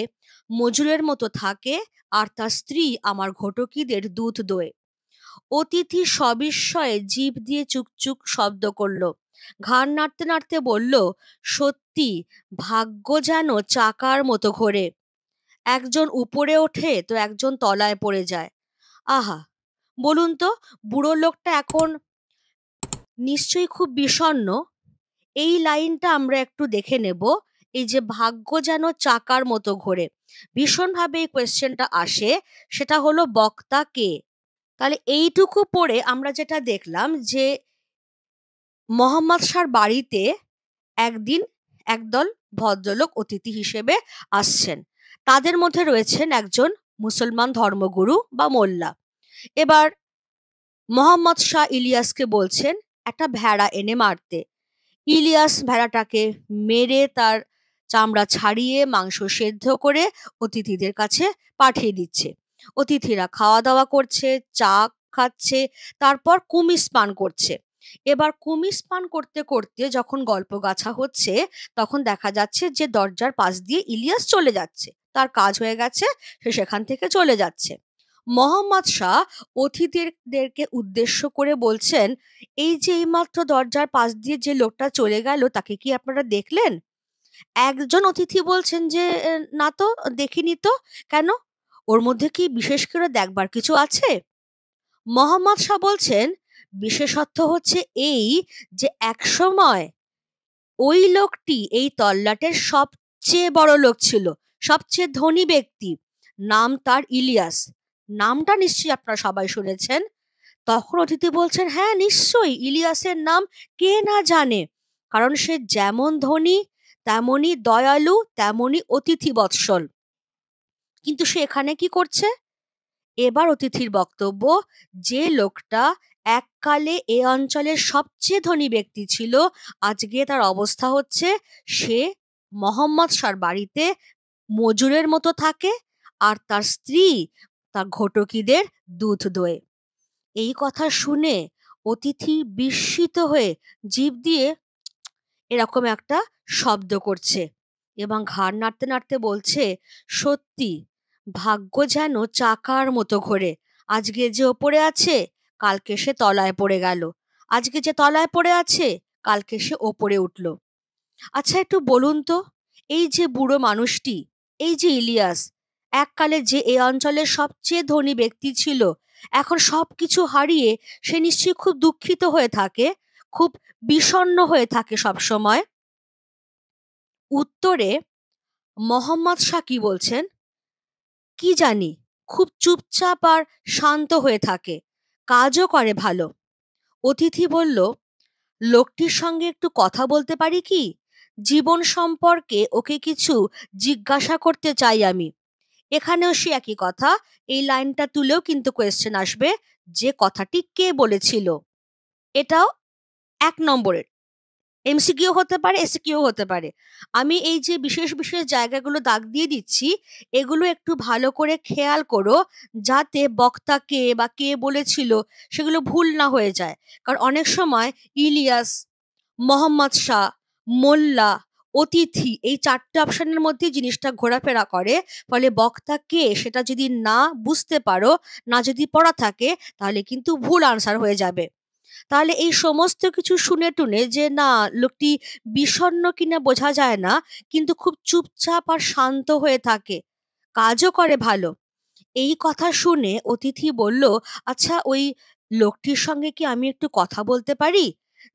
মজুরের মতো থাকে, আর তার স্ত্রী আমার ঘটকিদের দুধ দোয়। অতিথি সবিস্ময়ে জিভ দিয়ে চুকচুক শব্দ করল, ঘাড় নাড়তে নাড়তে বলল, সত্যি, ভাগ্য যেন চাকার মতো ঘোরে। একজন উপরে ওঠে তো একজন তলায় পড়ে যায়। আহা, বলুন তো, বুড়ো লোকটা এখন নিশ্চয়ই খুব বিষণ্ণ। এই লাইনটা আমরা একটু দেখে নেব। এই যে ভাগ্য যেন চাকার মতো ঘোরে, ভীষণভাবে এই কোয়েশ্চেনটা আসে। সেটা হলো বক্তা কে? তাহলে এইটুকু পড়ে আমরা যেটা দেখলাম যে মোহাম্মদ শাহর বাড়িতে একদিন একদল ভদ্রলোক অতিথি হিসেবে আসছেন। তাদের মধ্যে রয়েছেন একজন মুসলমান ধর্মগুরু বা মোল্লা। এবার মোহাম্মদ শাহ ইলিয়াসকে বলছেন একটা ভেড়া এনে মারতে। ইলিয়াস ভেড়াটাকে মেরে তার চামড়া ছাড়িয়ে মাংস সেদ্ধ করে অতিথিদের কাছে পাঠিয়ে দিচ্ছে। অতিথিরা খাওয়া দাওয়া করছে, চা খাচ্ছে, তারপর কুমিস পান করছে। এবার কুমিস পান করতে করতে যখন গল্প গাছা হচ্ছে, তখন দেখা যাচ্ছে যে দরজার পাশ দিয়ে ইলিয়াস চলে যাচ্ছে। তার কাজ হয়ে গেছে, সে সেখান থেকে চলে যাচ্ছে। মোহাম্মদ শাহ অতিথিদেরকে উদ্দেশ্য করে বলছেন, এই যে এইমাত্র দরজার পাশ দিয়ে যে লোকটা চলে গেল তাকে কি আপনারা দেখলেন? একজন অতিথি বলছেন যে, না তো, দেখিনি তো। কেন? ওর মধ্যে কি বিশেষ করে দেখবার কিছু আছে?" মোহাম্মদ শাহ বলছেন, বিশেষত্ব হচ্ছে এই যে একসময় ওই লোকটি এই তল্লাটের সবচেয়ে বড় লোক ছিল, সবচেয়ে ধনী ব্যক্তি। নাম তার ইলিয়াস। নামটা নিশ্চয়ই আপনারা সবাই শুনেছেন। তখন অতিথি বলছেন, হ্যাঁ নিশ্চয়ই, ইলিয়াসের নাম কে না জানে। কারণ সে যেমন ধনী, তেমনি দয়ালু, তেমনি অতিথি বৎসল। কিন্তু সে এখানে কি করছে? এবার অতিথির বক্তব্য, যে লোকটা এককালে এ অঞ্চলের সবচেয়ে ধনী ব্যক্তি ছিল, আজকে তার অবস্থা হচ্ছে সে মোহাম্মদ শাহর বাড়িতে মজুরের মতো থাকে, আর তার স্ত্রী তার ঘটকিদের দুধ দোয়। এই কথা শুনে অতিথি বিস্মিত হয়ে জিভ দিয়ে এরকম একটা শব্দ করছে এবং ঘাড় নাড়তে নাড়তে বলছে, সত্যি, ভাগ্য যেন চাকার মতো ঘোরে। আজকে যে ওপরে আছে, কালকে সে তলায় পড়ে গেল। আজকে যে তলায় পড়ে আছে, কালকে সে ওপরে উঠল। আচ্ছা, একটু বলুন তো, এই যে বুড়ো মানুষটি, এই যে ইলিয়াস, এককালে যে এ অঞ্চলের সবচেয়ে ধনী ব্যক্তি ছিল, এখন সবকিছু হারিয়ে সে নিশ্চয়ই খুব দুঃখিত হয়ে থাকে, খুব বিষণ্ণ হয়ে থাকে সব সময়। উত্তরে মোহাম্মদ শাহ কি বলছেন, কি জানি, খুব চুপচাপ আর শান্ত হয়ে থাকে, কাজও করে ভালো। অতিথি বলল, লোকটির সঙ্গে একটু কথা বলতে পারি কি? জীবন সম্পর্কে ওকে কিছু জিজ্ঞাসা করতে চাই আমি। এখানেও সে একই কথা। এই লাইনটা তুলেও কিন্তু কোয়েশ্চেন আসবে যে কথাটি কে বলেছিল। এটাও 1 নম্বরের। এমসিকিউ হতে পারে, এসকিউ হতে পারে। আমি এই যে বিশেষ বিশেষ জায়গাগুলো দাগ দিয়ে দিচ্ছি, এগুলো একটু ভালো করে খেয়াল করো, যাতে বক্তা কে বা কে বলেছিল সেগুলো ভুল না হয়ে যায়। কারণ অনেক সময় ইলিয়াস, মোহাম্মদ শাহ, মোল্লা, অতিথি, এই 4টে অপশনের মধ্যে জিনিসটা ঘোরাফেরা করে। ফলে বক্তা কে সেটা যদি না বুঝতে পারো, না যদি পড়া থাকে, তাহলে কিন্তু ভুল আনসার হয়ে যাবে। তাহলে এই সমস্ত কিছু শুনে টুনে যে না, লোকটি বিষণ্ণ কিনা বোঝা যায় না, কিন্তু খুব চুপচাপ আর শান্ত হয়ে থাকে, কাজও করে ভালো। এই কথা শুনে অতিথি বলল, আচ্ছা, ওই লোকটির সঙ্গে কি আমি একটু কথা বলতে পারি?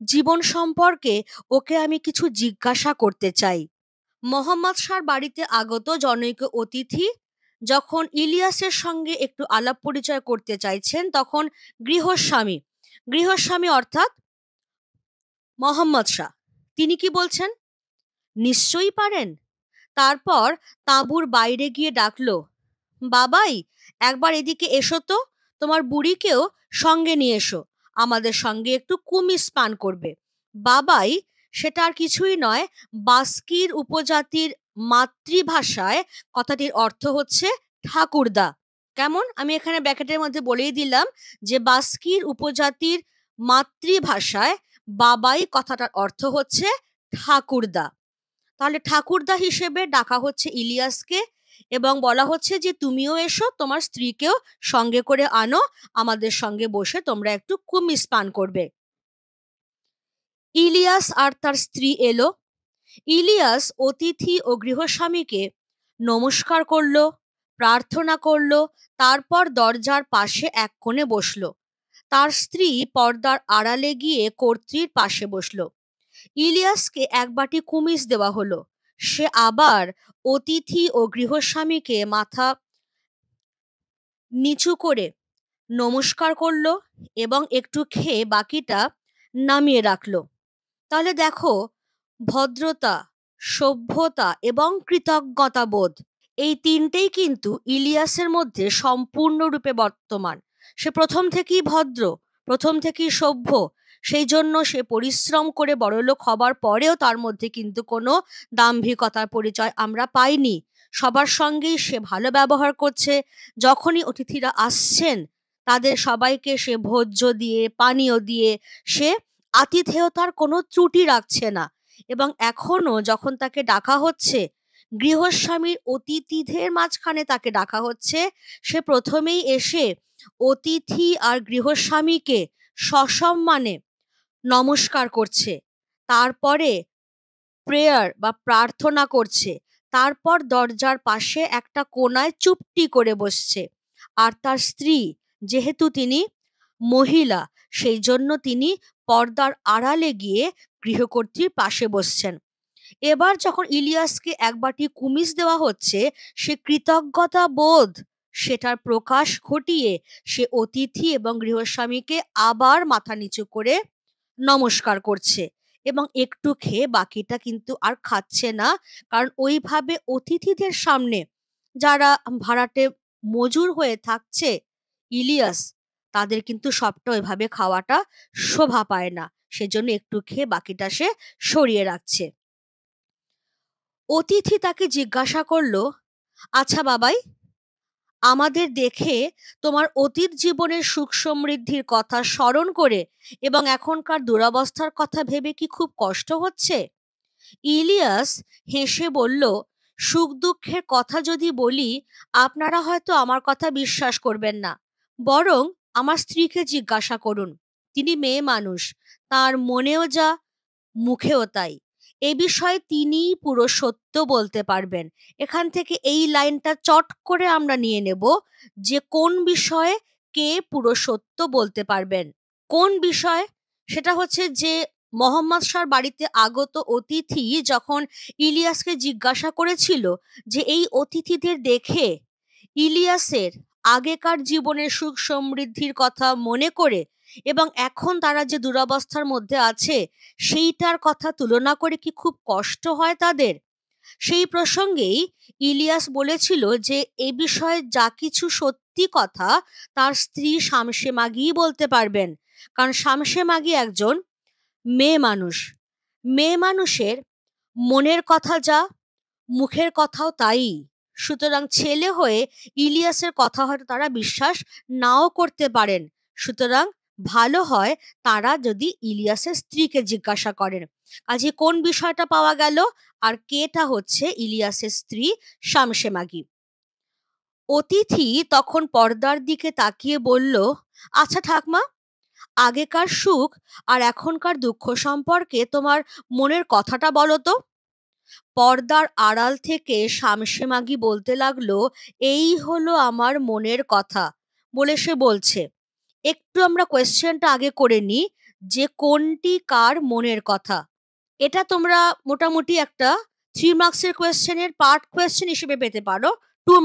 জীবন সম্পর্কে ওকে আমি কিছু জিজ্ঞাসা করতে চাই। মোহাম্মদ শাহর বাড়িতে আগত জনৈক অতিথি যখন ইলিয়াসের সঙ্গে একটু আলাপ পরিচয় করতে চাইছেন, তখন গৃহস্বামী গৃহস্বামী অর্থাৎ মোহাম্মদ শাহ, তিনি কি বলছেন? নিশ্চয়ই পারেন। তারপর তাঁবুর বাইরে গিয়ে ডাকলো, বাবাই, একবার এদিকে এসো তো, তোমার বুড়িকেও সঙ্গে নিয়ে এসো, আমাদের সঙ্গে একটু কুমিস পান করবে। বাবাই সেটা আর কিছুই নয়, বাস্কির উপজাতির মাতৃভাষায় কথাটির অর্থ হচ্ছে ঠাকুরদা। কেমন? আমি এখানে ব্র্যাকেটের মধ্যে বলেই দিলাম যে বাস্কির উপজাতির মাতৃভাষায় বাবাই কথাটার অর্থ হচ্ছে ঠাকুরদা। তাহলে ঠাকুরদা হিসেবে ডাকা হচ্ছে ইলিয়াসকে, এবং বলা হচ্ছে যে তুমিও এসো, তোমার স্ত্রীকেও সঙ্গে করে আনো, আমাদের সঙ্গে বসে তোমরা একটু কুমিস পান করবে। ইলিয়াস আর তার স্ত্রী এলো। ইলিয়াস অতিথি ও গৃহস্বামীকে নমস্কার করলো, প্রার্থনা করলো, তারপর দরজার পাশে এক কোণে বসলো। তার স্ত্রী পর্দার আড়ালে গিয়ে কর্ত্রীর পাশে বসলো। ইলিয়াসকে এক বাটি কুমিস দেওয়া হলো। সে আবার অতিথি ও গৃহস্বামীকে মাথা নিচু করে নমস্কার করলো এবং একটু খেয়ে বাকিটা নামিয়ে রাখলো। তাহলে দেখো, ভদ্রতা, সভ্যতা এবং কৃতজ্ঞতাবোধ, এই তিনটেই কিন্তু ইলিয়াসের মধ্যে সম্পূর্ণরূপে বর্তমান। সে প্রথম থেকেই ভদ্র, প্রথম থেকেই সভ্য, সেই জন্য সে পরিশ্রম করে বড়লোক হবার পরেও তার মধ্যে কিন্তু কোনো দাম্ভিকতার পরিচয় আমরা পাইনি। সবার সঙ্গেই সে ভালো ব্যবহার করছে। যখনই অতিথিরা আসছেন, তাদের সবাইকে সে ভোজ্য দিয়ে, পানীয় দিয়ে সে আতিথেয়তার কোনো ত্রুটি রাখছে না। এবং এখনো যখন তাকে ডাকা হচ্ছে, গৃহস্বামীর অতিথিদের মাঝখানে তাকে ডাকা হচ্ছে, সে প্রথমেই এসে অতিথি আর গৃহস্বামীকে সসম্মানে নমস্কার করছে, তারপরে প্রেয়ার বা প্রার্থনা করছে, তারপর দরজার পাশে একটা কোণায় চুপটি করে বসছে। আর তার স্ত্রী, যেহেতু তিনি মহিলা, সেই জন্য তিনি পর্দার আড়ালে গিয়ে গৃহকর্ত্রীর পাশে বসছেন। এবার যখন ইলিয়াসকে এক বাটি কুমিস দেওয়া হচ্ছে, সে কৃতজ্ঞতা বোধ সেটার প্রকাশ ঘটিয়ে সে অতিথি এবং গৃহস্বামীকে আবার মাথা নিচু করে নমস্কার করছে এবং একটু খেয়ে বাকিটা কিন্তু আর খাচ্ছে না। কারণ ওইভাবে অতিথিদের সামনে, যারা ভাড়াটে মজুর হয়ে থাকছে, ইলিয়াস, তাদের কিন্তু সবটা ওইভাবে খাওয়াটা শোভা পায় না, সেজন্য একটু খেয়ে বাকিটা সে সরিয়ে রাখছে। অতিথি তাকে জিজ্ঞাসা করলো, আচ্ছা বাবাই, আমাদের দেখে তোমার অতীত জীবনের সুখ সমৃদ্ধির কথা স্মরণ করে এবং এখনকার দুরবস্থার কথা ভেবে কি খুব কষ্ট হচ্ছে? ইলিয়াস হেসে বলল, সুখ দুঃখের কথা যদি বলি, আপনারা হয়তো আমার কথা বিশ্বাস করবেন না। বরং আমার স্ত্রীকে জিজ্ঞাসা করুন। তিনি মেয়ে মানুষ, তার মনেও যা, মুখেও তাই। এ বিষয়ে তিনিই পুরো সত্য বলতে পারবেন। এখান থেকে এই লাইনটা চট করে আমরা নিয়ে নেব যে কোন বিষয়ে কে পুরো সত্য বলতে পারবেন। কোন বিষয়? সেটা হচ্ছে যে মোহাম্মদ শাহর বাড়িতে আগত অতিথি যখন ইলিয়াসকে জিজ্ঞাসা করেছিল যে এই অতিথিদের দেখে ইলিয়াসের আগেকার জীবনের সুখ সমৃদ্ধির কথা মনে করে এবং এখন তারা যে দুরবস্থার মধ্যে আছে সেইটার কথা তুলনা করে কি খুব কষ্ট হয় তাদের, সেই প্রসঙ্গেই ইলিয়াস বলেছিল যে এ বিষয়ে যা কিছু সত্যি কথা তার স্ত্রী শামসে মাগিই বলতে পারবেন। কারণ শামসে মাগি একজন মেয়ে মানুষ। মেয়ে মানুষের মনের কথা যা, মুখের কথাও তাই। সুতরাং ছেলে হয়ে ইলিয়াসের কথা হয়তো তারা বিশ্বাস নাও করতে পারেন। সুতরাং ভালো হয় তারা যদি ইলিয়াসের স্ত্রীকে জিজ্ঞাসা করেন। কাজে কোন বিষয়টা পাওয়া গেল, আর কেটা হচ্ছে ইলিয়াসের স্ত্রী শামসে মাগি। অতিথি তখন পর্দার দিকে তাকিয়ে বলল, আচ্ছা ঠাকমা, আগেকার সুখ আর এখনকার দুঃখ সম্পর্কে তোমার মনের কথাটা বলো তো। পর্দার আড়াল থেকে শামসে মাগি বলতে লাগলো, এই হলো আমার মনের কথা বলে সে বলছে। একটু আমরা কোয়েশ্চেনটা আগে করে নিই যে কোনটি কার মনের কথা। এটা তোমরা মোটামুটি একটা 3 মার্কসের কোয়েশ্চেনের পার্ট কোয়েশ্চেন হিসেবে পেতে পারো।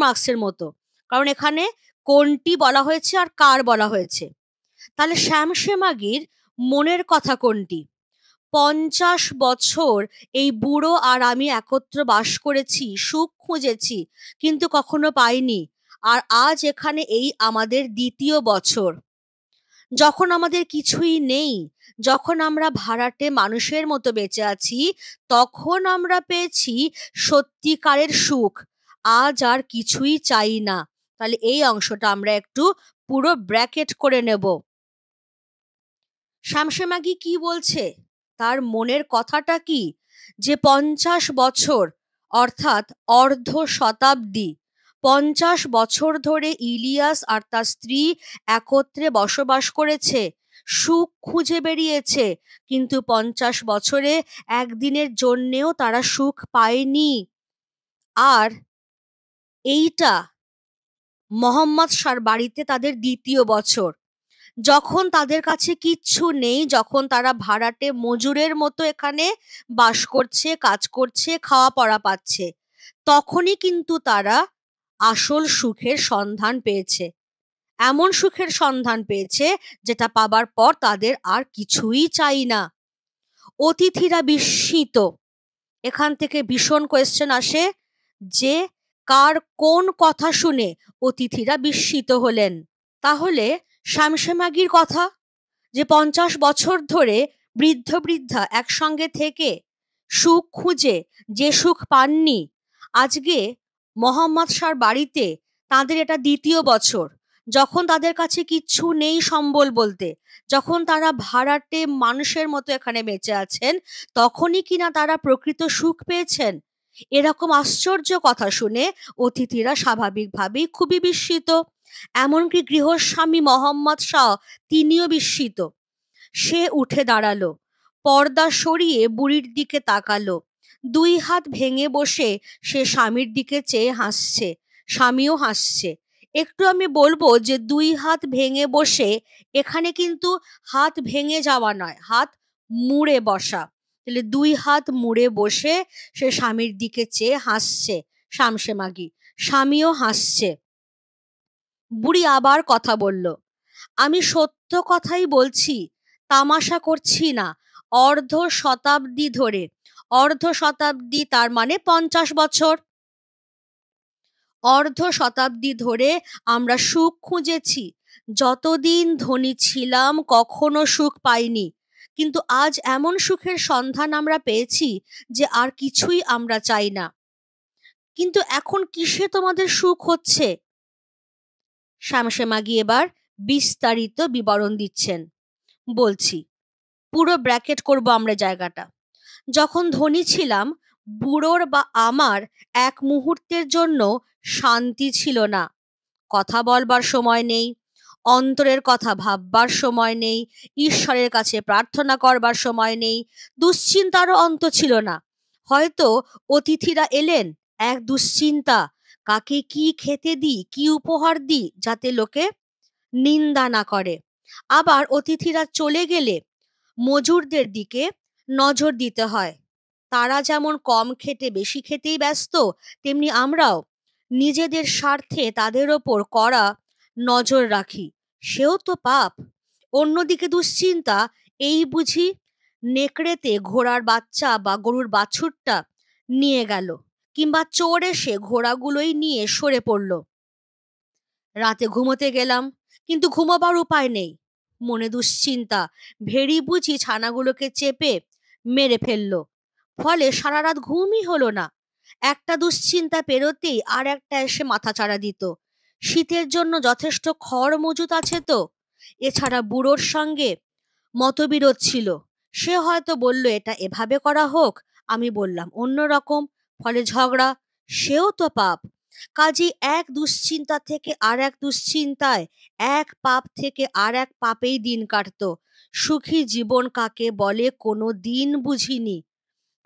মার্কসের মতো, কারণ এখানে কোনটি বলা হয়েছে আর কার বলা হয়েছে। তাহলে শ্যামসেমাগির মনের কথা কোনটি? 50 বছর এই বুড়ো আর আমি একত্র বাস করেছি, সুখ খুঁজেছি, কিন্তু কখনো পাইনি। আর আজ এখানে এই আমাদের 2য় বছর, যখন আমাদের কিছুই নেই, যখন আমরা ভাড়াটে মানুষের মতো বেঁচে আছি, তখন আমরা পেয়েছি সত্যিকারের সুখ। আজ আর কিছুই চাই না। তাহলে এই অংশটা আমরা একটু পুরো ব্র্যাকেট করে নেব। শ্যামসেমাগি কি বলছে? তার মনের কথাটা কি? যে 50 বছর, অর্থাৎ অর্ধ শতাব্দী, 50 বছর ধরে ইলিয়াস আর তার স্ত্রী একত্রে বসবাস করেছে, সুখ খুঁজে বেরিয়েছে, কিন্তু 50 বছরে একদিনের জন্যেও তারা সুখ পায়নি। আর এইটা মোহাম্মদ শাহর বাড়িতে তাদের 2য় বছর, যখন তাদের কাছে কিচ্ছু নেই, যখন তারা ভাড়াটে মজুরের মতো এখানে বাস করছে, কাজ করছে, খাওয়া পড়া পাচ্ছে, তখনই কিন্তু তারা আসল সুখের সন্ধান পেয়েছে। এমন সুখের সন্ধান পেয়েছে যেটা পাবার পর তাদের আর কিছুই চাই না। অতিথিরা বিস্মিত। এখান থেকে ভীষণ কোয়েশ্চেন আসে যে কার কোন কথা শুনে অতিথিরা বিস্মিত হলেন। তাহলে শ্যামসেমাগির কথা, যে 50 বছর ধরে বৃদ্ধ বৃদ্ধা একসঙ্গে থেকে সুখ খুঁজে যে সুখ পাননি, আজকে মোহাম্মদ শাহর বাড়িতে তাদের এটা 2য় বছর, যখন তাদের কাছে কিচ্ছু নেই সম্বল বলতে, যখন তারা ভাড়াটে মানুষের মতো এখানে বেঁচে আছেন, তখনই কিনা তারা প্রকৃত সুখ পেয়েছেন। এরকম আশ্চর্য কথা শুনে অতিথিরা স্বাভাবিকভাবেই খুবই বিস্মিত। এমনকি গৃহস্বামী মোহাম্মদ শাহ তিনিও বিস্মিত। সে উঠে দাঁড়ালো, পর্দা সরিয়ে বুড়ির দিকে তাকালো, 2 হাত ভেঙে বসে সে স্বামীর দিকে চেয়ে হাসছে, স্বামীও হাসছে। একটু আমি বলবো যে 2 হাত ভেঙে বসে, এখানে কিন্তু হাত ভেঙে যাওয়া নয়, হাত মুড়ে বসা। তাহলে 2 হাত মুড়ে বসে সে স্বামীর দিকে চেয়ে হাসছে শ্যামসেমাগি, স্বামীও হাসছে। বুড়ি আবার কথা বলল, আমি সত্য কথাই বলছি, তামাশা করছি না। অর্ধ শতাব্দী ধরে, অর্ধ শতাব্দী তার মানে 50 বছর, অর্ধ শতাব্দী ধরে আমরা সুখ খুঁজেছি। যতদিন ধনী ছিলাম কখনো সুখ পাইনি, কিন্তু আজ এমন সুখের সন্ধান আমরা পেয়েছি যে আর কিছুই আমরা চাই না। কিন্তু এখন কিসে তোমাদের সুখ হচ্ছে? শ্যামসেমাগি এবার বিস্তারিত বিবরণ দিচ্ছেন। বলছি, পুরো ব্র্যাকেট করব আমরা জায়গাটা। যখন ধনী ছিলাম, বুড়োর বা আমার এক মুহূর্তের জন্য শান্তি ছিল না। কথা বলবার সময় নেই, অন্তরের কথা ভাববার সময় নেই, ঈশ্বরের কাছে প্রার্থনা করবার সময় নেই, দুশ্চিন্তারও অন্ত ছিল না। হয়তো অতিথিরা এলেন, এক দুশ্চিন্তা, কাকে কি খেতে দিই, কি উপহার দিই, যাতে লোকে নিন্দা না করে। আবার অতিথিরা চলে গেলে মজুরদের দিকে নজর দিতে হয়। তারা যেমন কম খেটে বেশি খেতেই ব্যস্ত, তেমনি আমরাও নিজেদের স্বার্থে তাদের ওপর কড়া নজর রাখি, সেও তো পাপ। অন্যদিকে দুশ্চিন্তা, এই বুঝি নেকড়েতে ঘোড়ার বাচ্চা বা গরুর বাছুরটা নিয়ে গেল, কিংবা চোর এসে ঘোড়াগুলোই নিয়ে সরে পড়ল। রাতে ঘুমোতে গেলাম, কিন্তু ঘুমোবার উপায় নেই, মনে দুশ্চিন্তা, ভেড়ি বুঝি ছানাগুলোকে চেপে মেরে ফেললো, ফলে সারা রাত ঘুমই হলো না। একটা দুশ্চিন্তা পেরোতেই আর একটা এসে মাথাচাড়া দিত। শীতের জন্য যথেষ্ট খড় মজুত আছে তো? এছাড়া বুড়োর সঙ্গে মতবিরোধ ছিল। সে হয়তো বলল এটা এভাবে করা হোক, আমি বললাম অন্য রকম, ফলে ঝগড়া, সেও তো পাপ। কাজী এক দুশ্চিন্তা থেকে আর এক দুশ্চিন্তায়, এক পাপ থেকে আর এক পাপেই দিন কাটতো। সুখী জীবন কাকে বলে কোনো দিন বুঝিনি।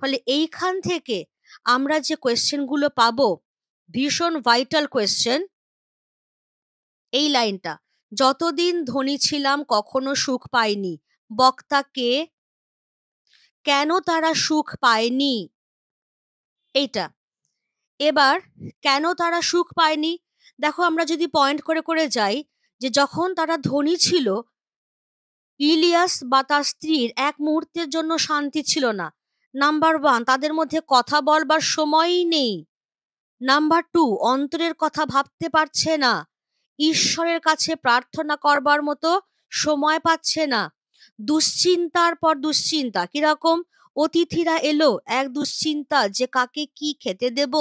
ফলে এইখান থেকে আমরা যে কোয়েশ্চেনগুলো পাবো, ভীষণ ভাইটাল কোয়েশ্চেন। এই লাইনটা, যতদিন ধনী ছিলাম কখনো সুখ পাইনি, বক্তা কে, কেন তারা সুখ পায়নি, এইটা এবার কেন তারা সুখ পায়নি? দেখো, আমরা যদি পয়েন্ট করে করে যাই, যে যখন তারা ধনী ছিল, ইলিয়াস বা তার স্ত্রীর এক মুহূর্তের জন্য শান্তি ছিল না। নাম্বার ওয়ান, তাদের মধ্যে কথা বলবার সময়ই নেই। নাম্বার টু, অন্তরের কথা ভাবতে পারছে না, ঈশ্বরের কাছে প্রার্থনা করবার মতো সময় পাচ্ছে না। দুশ্চিন্তার পর দুশ্চিন্তা। কিরকম? অতিথিরা এলো, এক দুশ্চিন্তা যে কাকে কি খেতে দেব,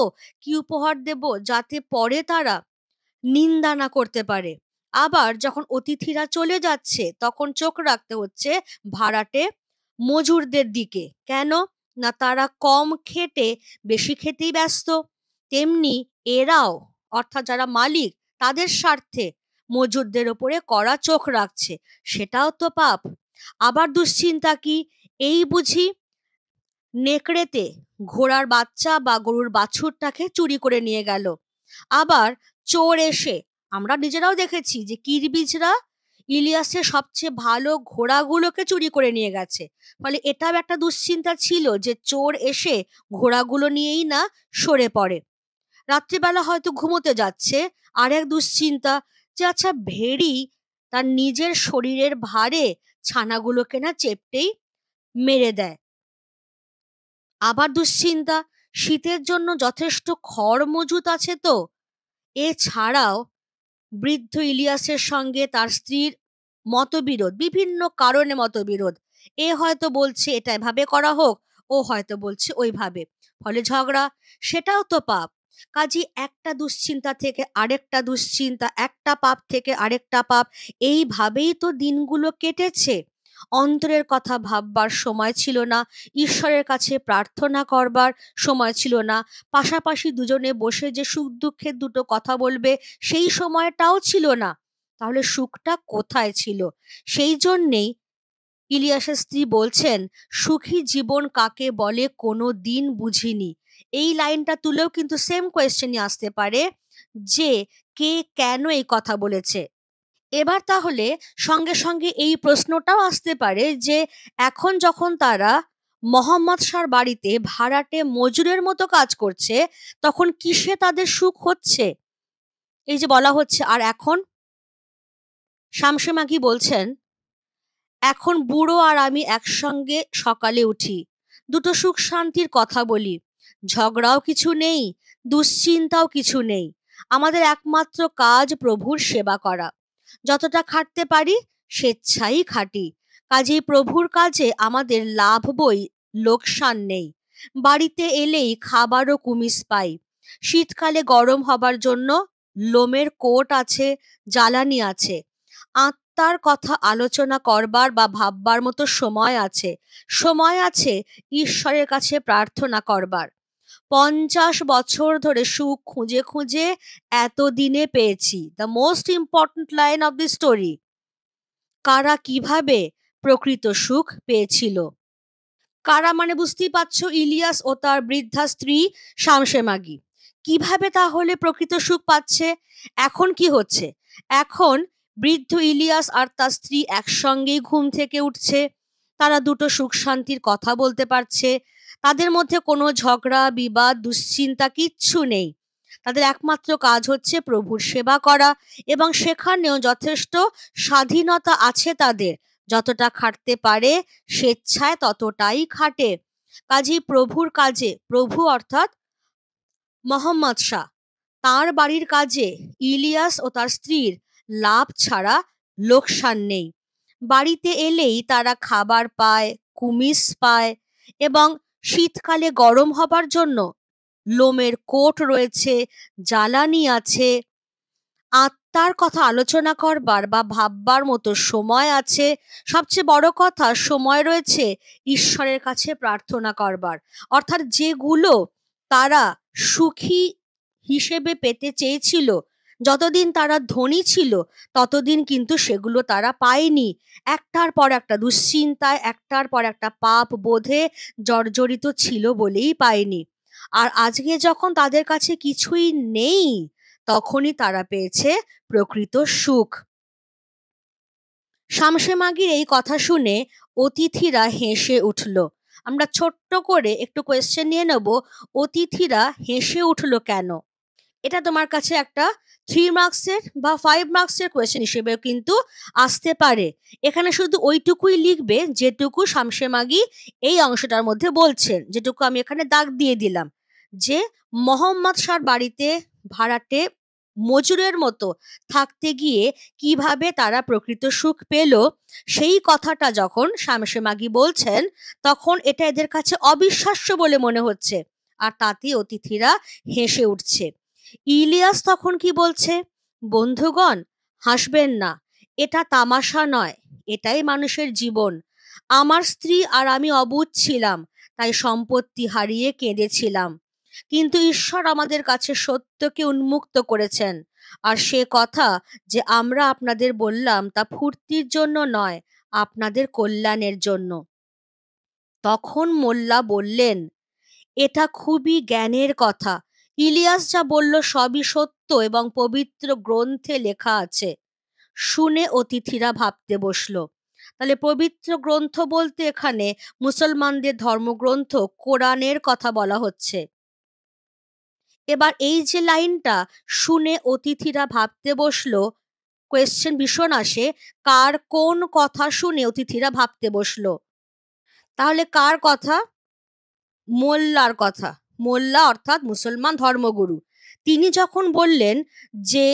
কি উপহার দেব, যাতে পরে তারা নিন্দা না করতে পারে। আবার যখন অতিথিরা চলে যাচ্ছে, তখন চোখ রাখতে হচ্ছে ভাড়াটে মজুরদের দিকে। কেন? না, তারা কম খেটে বেশি খেতেই ব্যস্ত। তেমনি এরাও, অর্থাৎ যারা মালিক, তাদের স্বার্থে মজুরদের ওপরে কড়া চোখ রাখছে। সেটাও তো পাপ। আবার দুশ্চিন্তা কি? এই বুঝি নেকড়েতে ঘোড়ার বাচ্চা বা গরুর বাছুরটাকে চুরি করে নিয়ে গেল। আবার চোর এসে, আমরা নিজেরাও দেখেছি যে কিরবিজরা ইলিয়াসের সবচেয়ে ভালো ঘোড়াগুলোকে চুরি করে নিয়ে গেছে। ফলে এটাও একটা দুশ্চিন্তা ছিল যে চোর এসে ঘোড়াগুলো নিয়েই না সরে পড়ে। রাত্রিবেলা হয়তো ঘুমোতে যাচ্ছে, আর এক দুশ্চিন্তা, যে আচ্ছা ভেড়ি তার নিজের শরীরের ভারে ছানাগুলোকে না চেপটেই মেরে দেয়। আবার দুশ্চিন্তা, শীতের জন্য যথেষ্ট খড় মজুত আছে তো? এছাড়াও বৃদ্ধ ইলিয়াসের সঙ্গে তার স্ত্রীর মতবিরোধ, বিভিন্ন কারণে মতবিরোধ। এ হয়তো বলছে এটা এভাবে করা হোক, ও হয়তো বলছে ওইভাবে, ফলে ঝগড়া। সেটাও তো পাপ। কাজী একটা দুশ্চিন্তা থেকে আরেকটা দুশ্চিন্তা, একটা পাপ থেকে আরেকটা পাপ, এইভাবেই তো দিনগুলো কেটেছে। অন্তরের কথা ভাববার সময় ছিল না, ঈশ্বরের কাছে প্রার্থনা করবার সময় ছিল না, পাশাপাশি দুজনে বসে যে সুখ দুঃখের দুটো কথা বলবে সেই সময়টাও ছিল না। তাহলে সুখটা কোথায় ছিল? সেই জন্যেই ইলিয়াসের স্ত্রী বলছেন, সুখী জীবন কাকে বলে কোনো দিন বুঝিনি। এই লাইনটা তুলেও কিন্তু সেম কোয়েশ্চেনই আসতে পারে, যে কে কেন এই কথা বলেছে। এবার তাহলে সঙ্গে সঙ্গে এই প্রশ্নটাও আসতে পারে যে এখন যখন তারা মোহাম্মদ শাহর বাড়িতে ভাড়াটে মজুরের মতো কাজ করছে, তখন কিসে তাদের সুখ হচ্ছে? এই যে বলা হচ্ছে, আর এখন শামসে মাগি বলছেন, এখন বুড়ো আর আমি একসঙ্গে সকালে উঠি, দুটো সুখ শান্তির কথা বলি, ঝগড়াও কিছু নেই, দুশ্চিন্তাও কিছু নেই। আমাদের একমাত্র কাজ প্রভুর সেবা করা। যতটা খাটতে পারি স্বেচ্ছাই খাটি। কাজেই প্রভুর কাজে আমাদের লাভ বই, লোকসান নেই। বাড়িতে এলেই খাবারও কুমিস পাই। শীতকালে গরম হবার জন্য লোমের কোট আছে, জ্বালানি আছে। আত্মার কথা আলোচনা করবার বা ভাববার মতো সময় আছে। সময় আছে ঈশ্বরের কাছে প্রার্থনা করবার। 50 বছর ধরে সুখ খুঁজে খুঁজে এতদিনে পেয়েছি। The most important line of the story. কারা কিভাবে প্রকৃত সুখ পেয়েছিল? কারা মানে বুঝতেই পারছো, ইলিয়াস ও তার বৃদ্ধা স্ত্রী শামসে মাগি। কিভাবে তাহলে প্রকৃত সুখ পাচ্ছে? এখন কি হচ্ছে? এখন বৃদ্ধ ইলিয়াস আর তার স্ত্রী একসঙ্গেই ঘুম থেকে উঠছে। তারা দুটো সুখ শান্তির কথা বলতে পারছে। তাদের মধ্যে কোনো ঝগড়া বিবাদ দুশ্চিন্তা কিচ্ছু নেই। তাদের একমাত্র কাজ হচ্ছে প্রভুর সেবা করা, এবং সেখানেও যথেষ্ট স্বাধীনতা আছে তাদের। যতটা খাটতে পারে স্বেচ্ছায় ততটাই খাটে। কাজেই প্রভুর কাজে, প্রভু অর্থাৎ মোহাম্মদ শাহ, তার বাড়ির কাজে ইলিয়াস ও তার স্ত্রীর লাভ ছাড়া লোকসান নেই। বাড়িতে এলেই তারা খাবার পায়, কুমিস পায়, এবং শীতকালে গরম হবার জন্য লোমের কোট রয়েছে, জ্বালানি আছে। আত্মার কথা আলোচনা করবার বা ভাববার মতো সময় আছে। সবচেয়ে বড় কথা, সময় রয়েছে ঈশ্বরের কাছে প্রার্থনা করবার। অর্থাৎ যেগুলো তারা সুখী হিসেবে পেতে চেয়েছিল, যতদিন তারা ধনী ছিল ততদিন কিন্তু সেগুলো তারা পায়নি। একটার পর একটা দুশ্চিন্তায়, একটার পর একটা পাপ বোধে জর্জরিত ছিল বলেই পায়নি। আর আজকে যখন তাদের কাছে কিছুই নেই, তখনই তারা পেয়েছে প্রকৃত সুখ। শামসে মাগির এই কথা শুনে অতিথিরা হেসে উঠল। আমরা ছোট্ট করে একটু কোয়েশ্চেন নিয়ে নেব, অতিথিরা হেসে উঠলো কেন? এটা তোমার কাছে একটা 3 মার্কসের বা 5 মার্কসের কোয়েশ্চেন হিসেবেও কিন্তু আসতে পারে। এখানে শুধু ওইটুকুই লিখবে যেটুকু শামসে মাগি এই অংশটার মধ্যে বলছেন, যেটুকু আমি এখানে দাগ দিয়ে দিলাম, যে মোহাম্মদ শাহর বাড়িতে ভাড়াটে মজুরের মতো থাকতে গিয়ে কিভাবে তারা প্রকৃত সুখ পেল, সেই কথাটা যখন শামসে মাগি বলছেন তখন এটা এদের কাছে অবিশ্বাস্য বলে মনে হচ্ছে, আর তাতে অতিথিরা হেসে উঠছে। ইলিয়াস তখন কি বলছে, বন্ধুগণ হাসবেন না, এটা তামাশা নয়, এটাই মানুষের জীবন। আমার স্ত্রী আর আমি অবুঝ ছিলাম, তাই সম্পত্তি হারিয়ে কেঁদেছিলাম, কিন্তু ঈশ্বর আমাদের কাছে সত্যকে উন্মুক্ত করেছেন, আর সে কথা যে আমরা আপনাদের বললাম তা ফুর্তির জন্য নয়, আপনাদের কল্যাণের জন্য। তখন মোল্লা বললেন, এটা খুবই জ্ঞানের কথা। ইলিয়াস যা বলল সবই সত্য এবং পবিত্র গ্রন্থে লেখা আছে। শুনে অতিথিরা ভাবতে বসলো। তাহলে পবিত্র গ্রন্থ বলতে এখানে মুসলমানদের ধর্মগ্রন্থ কোরআনের কথা বলা হচ্ছে। এবার এই যে লাইনটা, শুনে অতিথিরা ভাবতে বসলো, কোয়েশ্চেন ভীষণ আসে, কার কোন কথা শুনে অতিথিরা ভাবতে বসলো? তাহলে কার কথা? মোল্লার কথা। মোল্লা অর্থাৎ মুসলমান ধর্মগুরু। তিনি যখন বললেন যে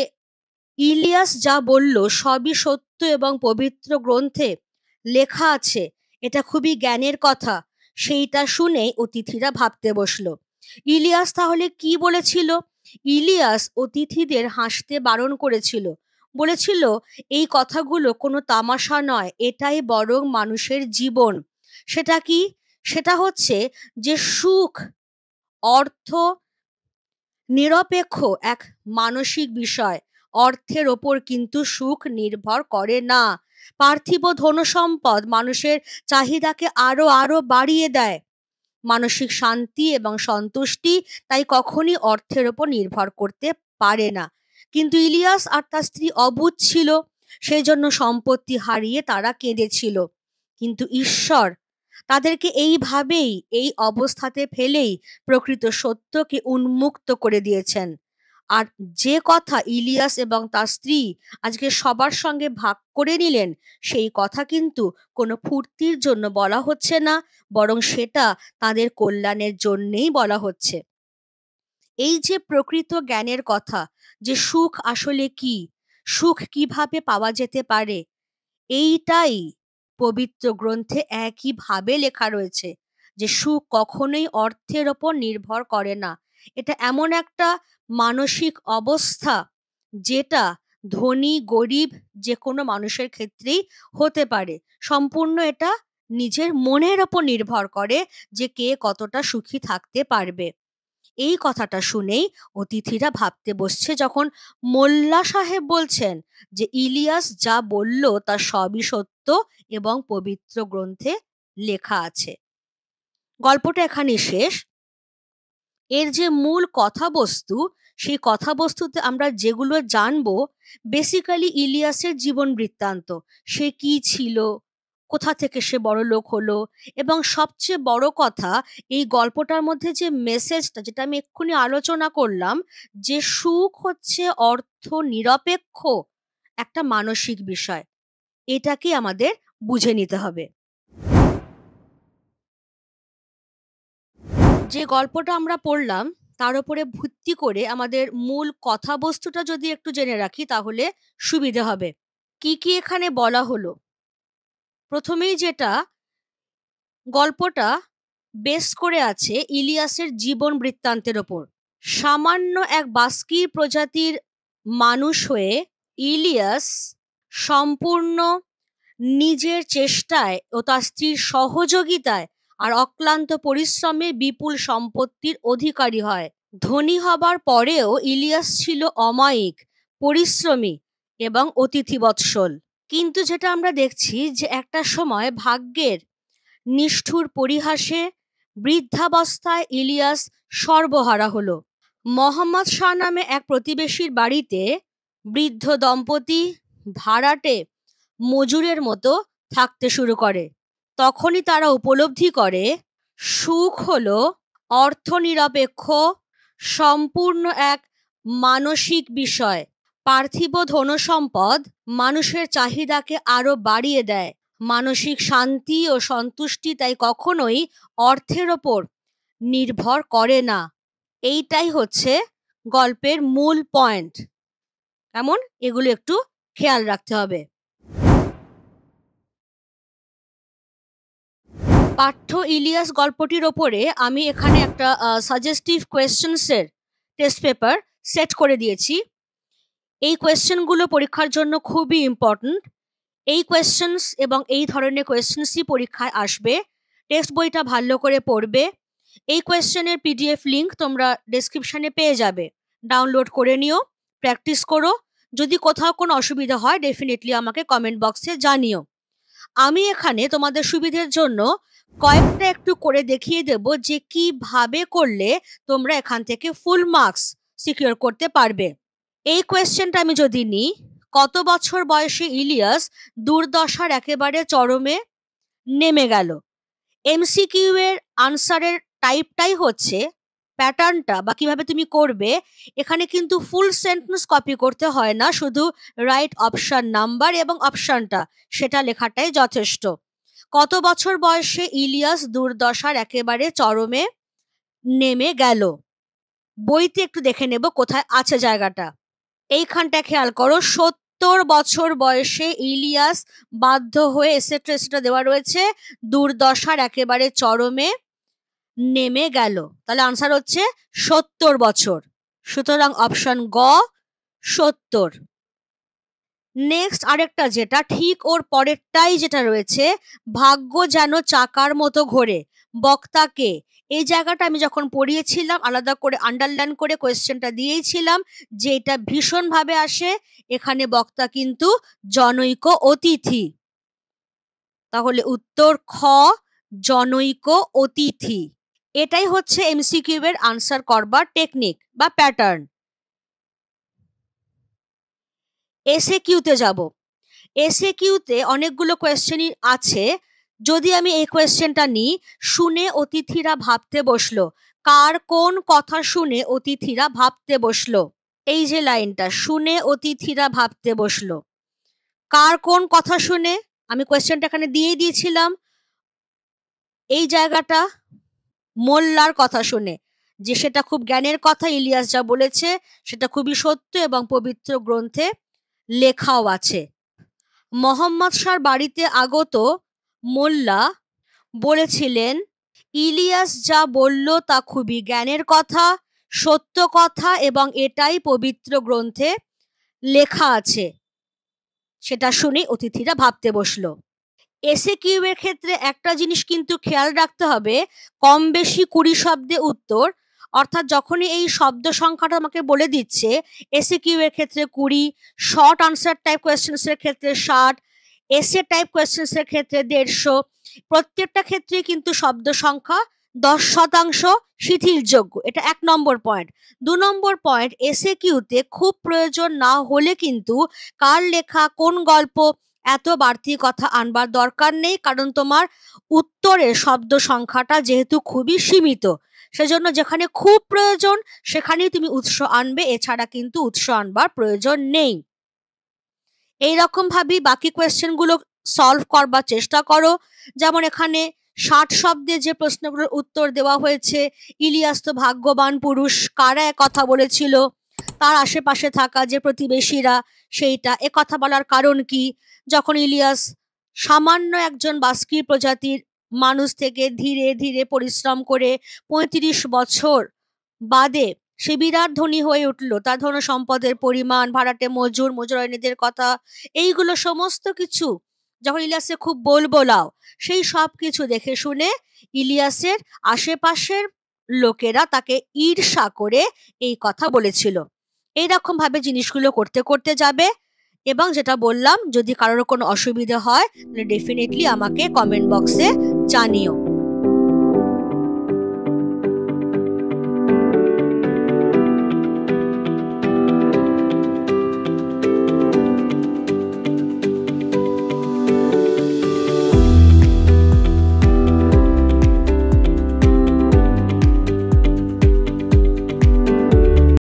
ইলিয়াস যা বলল সবই সত্য এবং পবিত্র গ্রন্থে লেখা আছে, এটা খুবই জ্ঞানের কথা, সেইটা শুনেই অতিথিরা ভাবতে বসলো। ইলিয়াস তাহলে কি বলেছিল? ইলিয়াস অতিথিদের হাসতে বারণ করেছিল, বলেছিল এই কথাগুলো কোনো তামাশা নয়, এটাই বরং মানুষের জীবন। সেটা কি? সেটা হচ্ছে যে সুখ অর্থ নিরপেক্ষ এক মানসিক বিষয়। অর্থের ওপর কিন্তু সুখ নির্ভর করে না। পার্থিব ধনসম্পদ মানুষের চাহিদাকে আরো আরো বাড়িয়ে দেয়। মানসিক শান্তি এবং সন্তুষ্টি তাই কখনই অর্থের ওপর নির্ভর করতে পারে না। কিন্তু ইলিয়াস আর তার স্ত্রী অবুঝ ছিল, সেই জন্য সম্পত্তি হারিয়ে তারা কেঁদেছিল। কিন্তু ঈশ্বর তাদেরকে এইভাবেই, এই অবস্থাতে ফেলেই প্রকৃত সত্যকে উন্মুক্ত করে দিয়েছেন। আর যে কথা ইলিয়াস এবং তার স্ত্রী আজকে সবার সঙ্গে ভাগ করে নিলেন, সেই কথা কিন্তু কোনো ফুর্তির জন্য বলা হচ্ছে না, বরং সেটা তাদের কল্যাণের জন্যেই বলা হচ্ছে। এই যে প্রকৃত জ্ঞানের কথা, যে সুখ আসলে কি, সুখ কিভাবে পাওয়া যেতে পারে, এইটাই পবিত্র গ্রন্থে একইভাবে লেখা রয়েছে, যে সুখ কখনোই অর্থের ওপর নির্ভর করে না। এটা এমন একটা মানসিক অবস্থা যেটা ধনী গরিব যে কোনো মানুষের ক্ষেত্রেই হতে পারে। সম্পূর্ণ এটা নিজের মনের ওপর নির্ভর করে যে কে কতটা সুখী থাকতে পারবে। এই কথাটা শুনেই অতিথিরা ভাবতে বসছে, যখন মোল্লা সাহেব বলছেন যে ইলিয়াস যা বলল তা সবই সত্য এবং পবিত্র গ্রন্থে লেখা আছে। গল্পটা এখানে শেষ। এর যে মূল কথাবস্তু, সেই কথাবস্তুতে আমরা যেগুলো জানবো, বেসিক্যালি ইলিয়াসের জীবন বৃত্তান্ত। সে কি ছিল, কোথা থেকে সে বড়লোক হলো, এবং সবচেয়ে বড় কথা, এই গল্পটার মধ্যে যে মেসেজটা, যেটা আমি এক্ষুনি আলোচনা করলাম, যে সুখ হচ্ছে অর্থ নিরপেক্ষ একটা মানসিক বিষয়, এটাকে আমাদের বুঝে নিতে হবে। যে গল্পটা আমরা পড়লাম তার উপরে ভিত্তি করে আমাদের মূল কথাবস্তুটা যদি একটু জেনে রাখি তাহলে সুবিধে হবে। কি কি এখানে বলা হলো? প্রথমেই যেটা, গল্পটা বেস করে আছে ইলিয়াসের জীবন বৃত্তান্তের ওপর। সামান্য এক বাস্কি প্রজাতির মানুষ হয়ে ইলিয়াস সম্পূর্ণ নিজের চেষ্টায় ও তার স্ত্রীর সহযোগিতায় আর অক্লান্ত পরিশ্রমে বিপুল সম্পত্তির অধিকারী হয়। ধনী হবার পরেও ইলিয়াস ছিল অমায়িক, পরিশ্রমী এবং অতিথিবৎসল। কিন্তু যেটা আমরা দেখছি যে একটা সময় ভাগ্যের নিষ্ঠুর পরিহাসে বৃদ্ধাবস্থায় ইলিয়াস সর্বহারা হলো। মোহাম্মদ শাহ নামে এক প্রতিবেশীর বাড়িতে বৃদ্ধ দম্পতি ভাড়াটে মজুরের মতো থাকতে শুরু করে। তখনই তারা উপলব্ধি করে সুখ হলো অর্থনিরপেক্ষ সম্পূর্ণ এক মানসিক বিষয়। পার্থিব ধনসম্পদ মানুষের চাহিদাকে আরো বাড়িয়ে দেয়। মানসিক শান্তি ও সন্তুষ্টি তাই কখনোই অর্থের ওপর নির্ভর করে না। এইটাই হচ্ছে গল্পের মূল পয়েন্ট। কেমন? এগুলো একটু খেয়াল রাখতে হবে। পাঠ্য ইলিয়াস গল্পটির ওপরে আমি এখানে একটা সাজেস্টিভ কোয়েশ্চেন্সের টেস্ট পেপার সেট করে দিয়েছি। এই কোয়েশ্চেনগুলো পরীক্ষার জন্য খুবই ইম্পর্ট্যান্ট। এই কোয়েশ্চেন্স এবং এই ধরনের কোয়েশ্চেন্সই পরীক্ষায় আসবে। টেক্সট বইটা ভালো করে পড়বে। এই কোয়েশ্চেনের পিডিএফ লিঙ্ক তোমরা ডেসক্রিপশনে পেয়ে যাবে। ডাউনলোড করে নিও, প্র্যাকটিস করো। যদি কোথাও কোনো অসুবিধা হয় ডেফিনেটলি আমাকে কমেন্ট বক্সে জানিও। আমি এখানে তোমাদের সুবিধের জন্য কয়েকটা একটু করে দেখিয়ে দেব যে কিভাবে করলে তোমরা এখান থেকে ফুল মার্কস সিকিউর করতে পারবে। এই কোয়েশ্চেনটা আমি যদি নিই, কত বছর বয়সে ইলিয়াস দুর্দশার একেবারে চরমে নেমে গেল? এমসিকিউ এর আনসারের টাইপটাই হচ্ছে, প্যাটার্নটা বা কিভাবে তুমি করবে, এখানে কিন্তু ফুল সেন্টেন্স কপি করতে হয় না, শুধু রাইট অপশন নাম্বার এবং অপশনটা সেটা লেখাটাই যথেষ্ট। কত বছর বয়সে ইলিয়াস দুর্দশার একেবারে চরমে নেমে গেল? বইতে একটু দেখে নেব কোথায় আছে জায়গাটা। এইখানটা খেয়াল করো, 70 বছর বয়সে ইলিয়াস বাধ্য হয়ে এসেট্রা দেওয়া রয়েছে, দুর্দশার একেবারে চরমে নেমে গেল। তাহলে আনসার হচ্ছে 70 বছর। সুতরাং অপশন গ 70। নেক্সট আরেকটা যেটা ঠিক ওর পরেরটাই যেটা রয়েছে, ভাগ্য যেন চাকার মতো ঘোরে, বক্তাকে। এই জায়গাটা আমি যখন পড়িয়েছিলাম আলাদা করে আন্ডারলাইন করে কোয়েশ্চেনটা দিয়েছিলাম যে এটা ভীষণভাবে আসে। এখানে বক্তা কিন্তু জনৈক অতিথি। তাহলে উত্তর খ জনৈক অতিথি। এটাই হচ্ছে এমসিকিউ এর আনসার করবার টেকনিক বা প্যাটার্ন। এসএ কিউতে যাব। এসএ কিউতে অনেকগুলো কোয়েশ্চেনই আছে। যদি আমি এই কোয়েশ্চেনটা নিই, শুনে অতিথিরা ভাবতে বসলো। কার কোন কথা শুনে অতিথিরা ভাবতে বসলো? এই যে লাইনটা, শুনে অতিথিরা ভাবতে বসলো, কার কোন কথা শুনে? আমি কোয়েশ্চেনটা এখানে দিয়েই দিয়েছিলাম। এই জায়গাটা মোল্লার কথা শুনে, যে সেটা খুব জ্ঞানের কথা। ইলিয়াস যা বলেছে সেটা খুবই সত্য এবং পবিত্র গ্রন্থে লেখাও আছে। মোহাম্মদ শাহর বাড়িতে আগত মোল্লা বলেছিলেন, ইলিয়াস যা বলল তা খুবই জ্ঞানের কথা, সত্য কথা এবং এটাই পবিত্র গ্রন্থে লেখা আছে। সেটা শুনে অতিথিরা ভাবতে বসলো। এসএ কিউ এর ক্ষেত্রে একটা জিনিস কিন্তু খেয়াল রাখতে হবে, কম বেশি 20 শব্দে উত্তর। অর্থাৎ যখনই এই শব্দ সংখ্যাটা আমাকে বলে দিচ্ছে, এসএ কিউ এর ক্ষেত্রে 20, শর্ট আনসার টাইপ কোয়েশ্চেন্স এর ক্ষেত্রে 60, এসএ টাইপ কোয়েশ্চেন্স এর ক্ষেত্রে 150। প্রত্যেকটা ক্ষেত্রে কিন্তু শব্দ সংখ্যা 10% শিথিলযোগ্য। এটা 1 নম্বর পয়েন্ট। 2 নম্বর পয়েন্ট, এসএ কিউতে খুব প্রয়োজন না হলে কিন্তু কার লেখা কোন গল্প এত বাড়তি কথা আনবার দরকার নেই, কারণ তোমার উত্তরের শব্দ সংখ্যাটা যেহেতু খুবই সীমিত, সেজন্য যেখানে খুব প্রয়োজন সেখানেই তুমি উৎস আনবে, এছাড়া কিন্তু উৎস আনবার প্রয়োজন নেই। এইরকম ভাবেই বাকি কোয়েশ্চেনগুলো সলভ করবার চেষ্টা করো। যেমন এখানে 60 শব্দে যে প্রশ্নগুলোর উত্তর দেওয়া হয়েছে, ইলিয়াস তো ভাগ্যবান পুরুষ, কারা কথা বলেছিল? তার আশেপাশে থাকা যে প্রতিবেশীরা, সেইটা। এ কথা বলার কারণ কি? যখন ইলিয়াস সামান্য একজন বাস্কির প্রজাতির মানুষ থেকে ধীরে ধীরে পরিশ্রম করে 35 বছর বাদে সে বিরাট ধনী হয়ে উঠলো, তার ধন সম্পদের পরিমাণ, ভাড়াটে মজুর, মজুরাইনীদের কথা, এইগুলো সমস্ত কিছু যখন ইলিয়াসে খুব বলবোলাও, সেই সব কিছু দেখে শুনে ইলিয়াসের আশেপাশের লোকেরা তাকে ঈর্ষা করে এই কথা বলেছিল। এইরকম ভাবে জিনিসগুলো করতে করতে যাবে। এবং যেটা বললাম, যদি কারোর কোনো অসুবিধা হয় তাহলে ডেফিনেটলি আমাকে কমেন্ট বক্সে জানিও।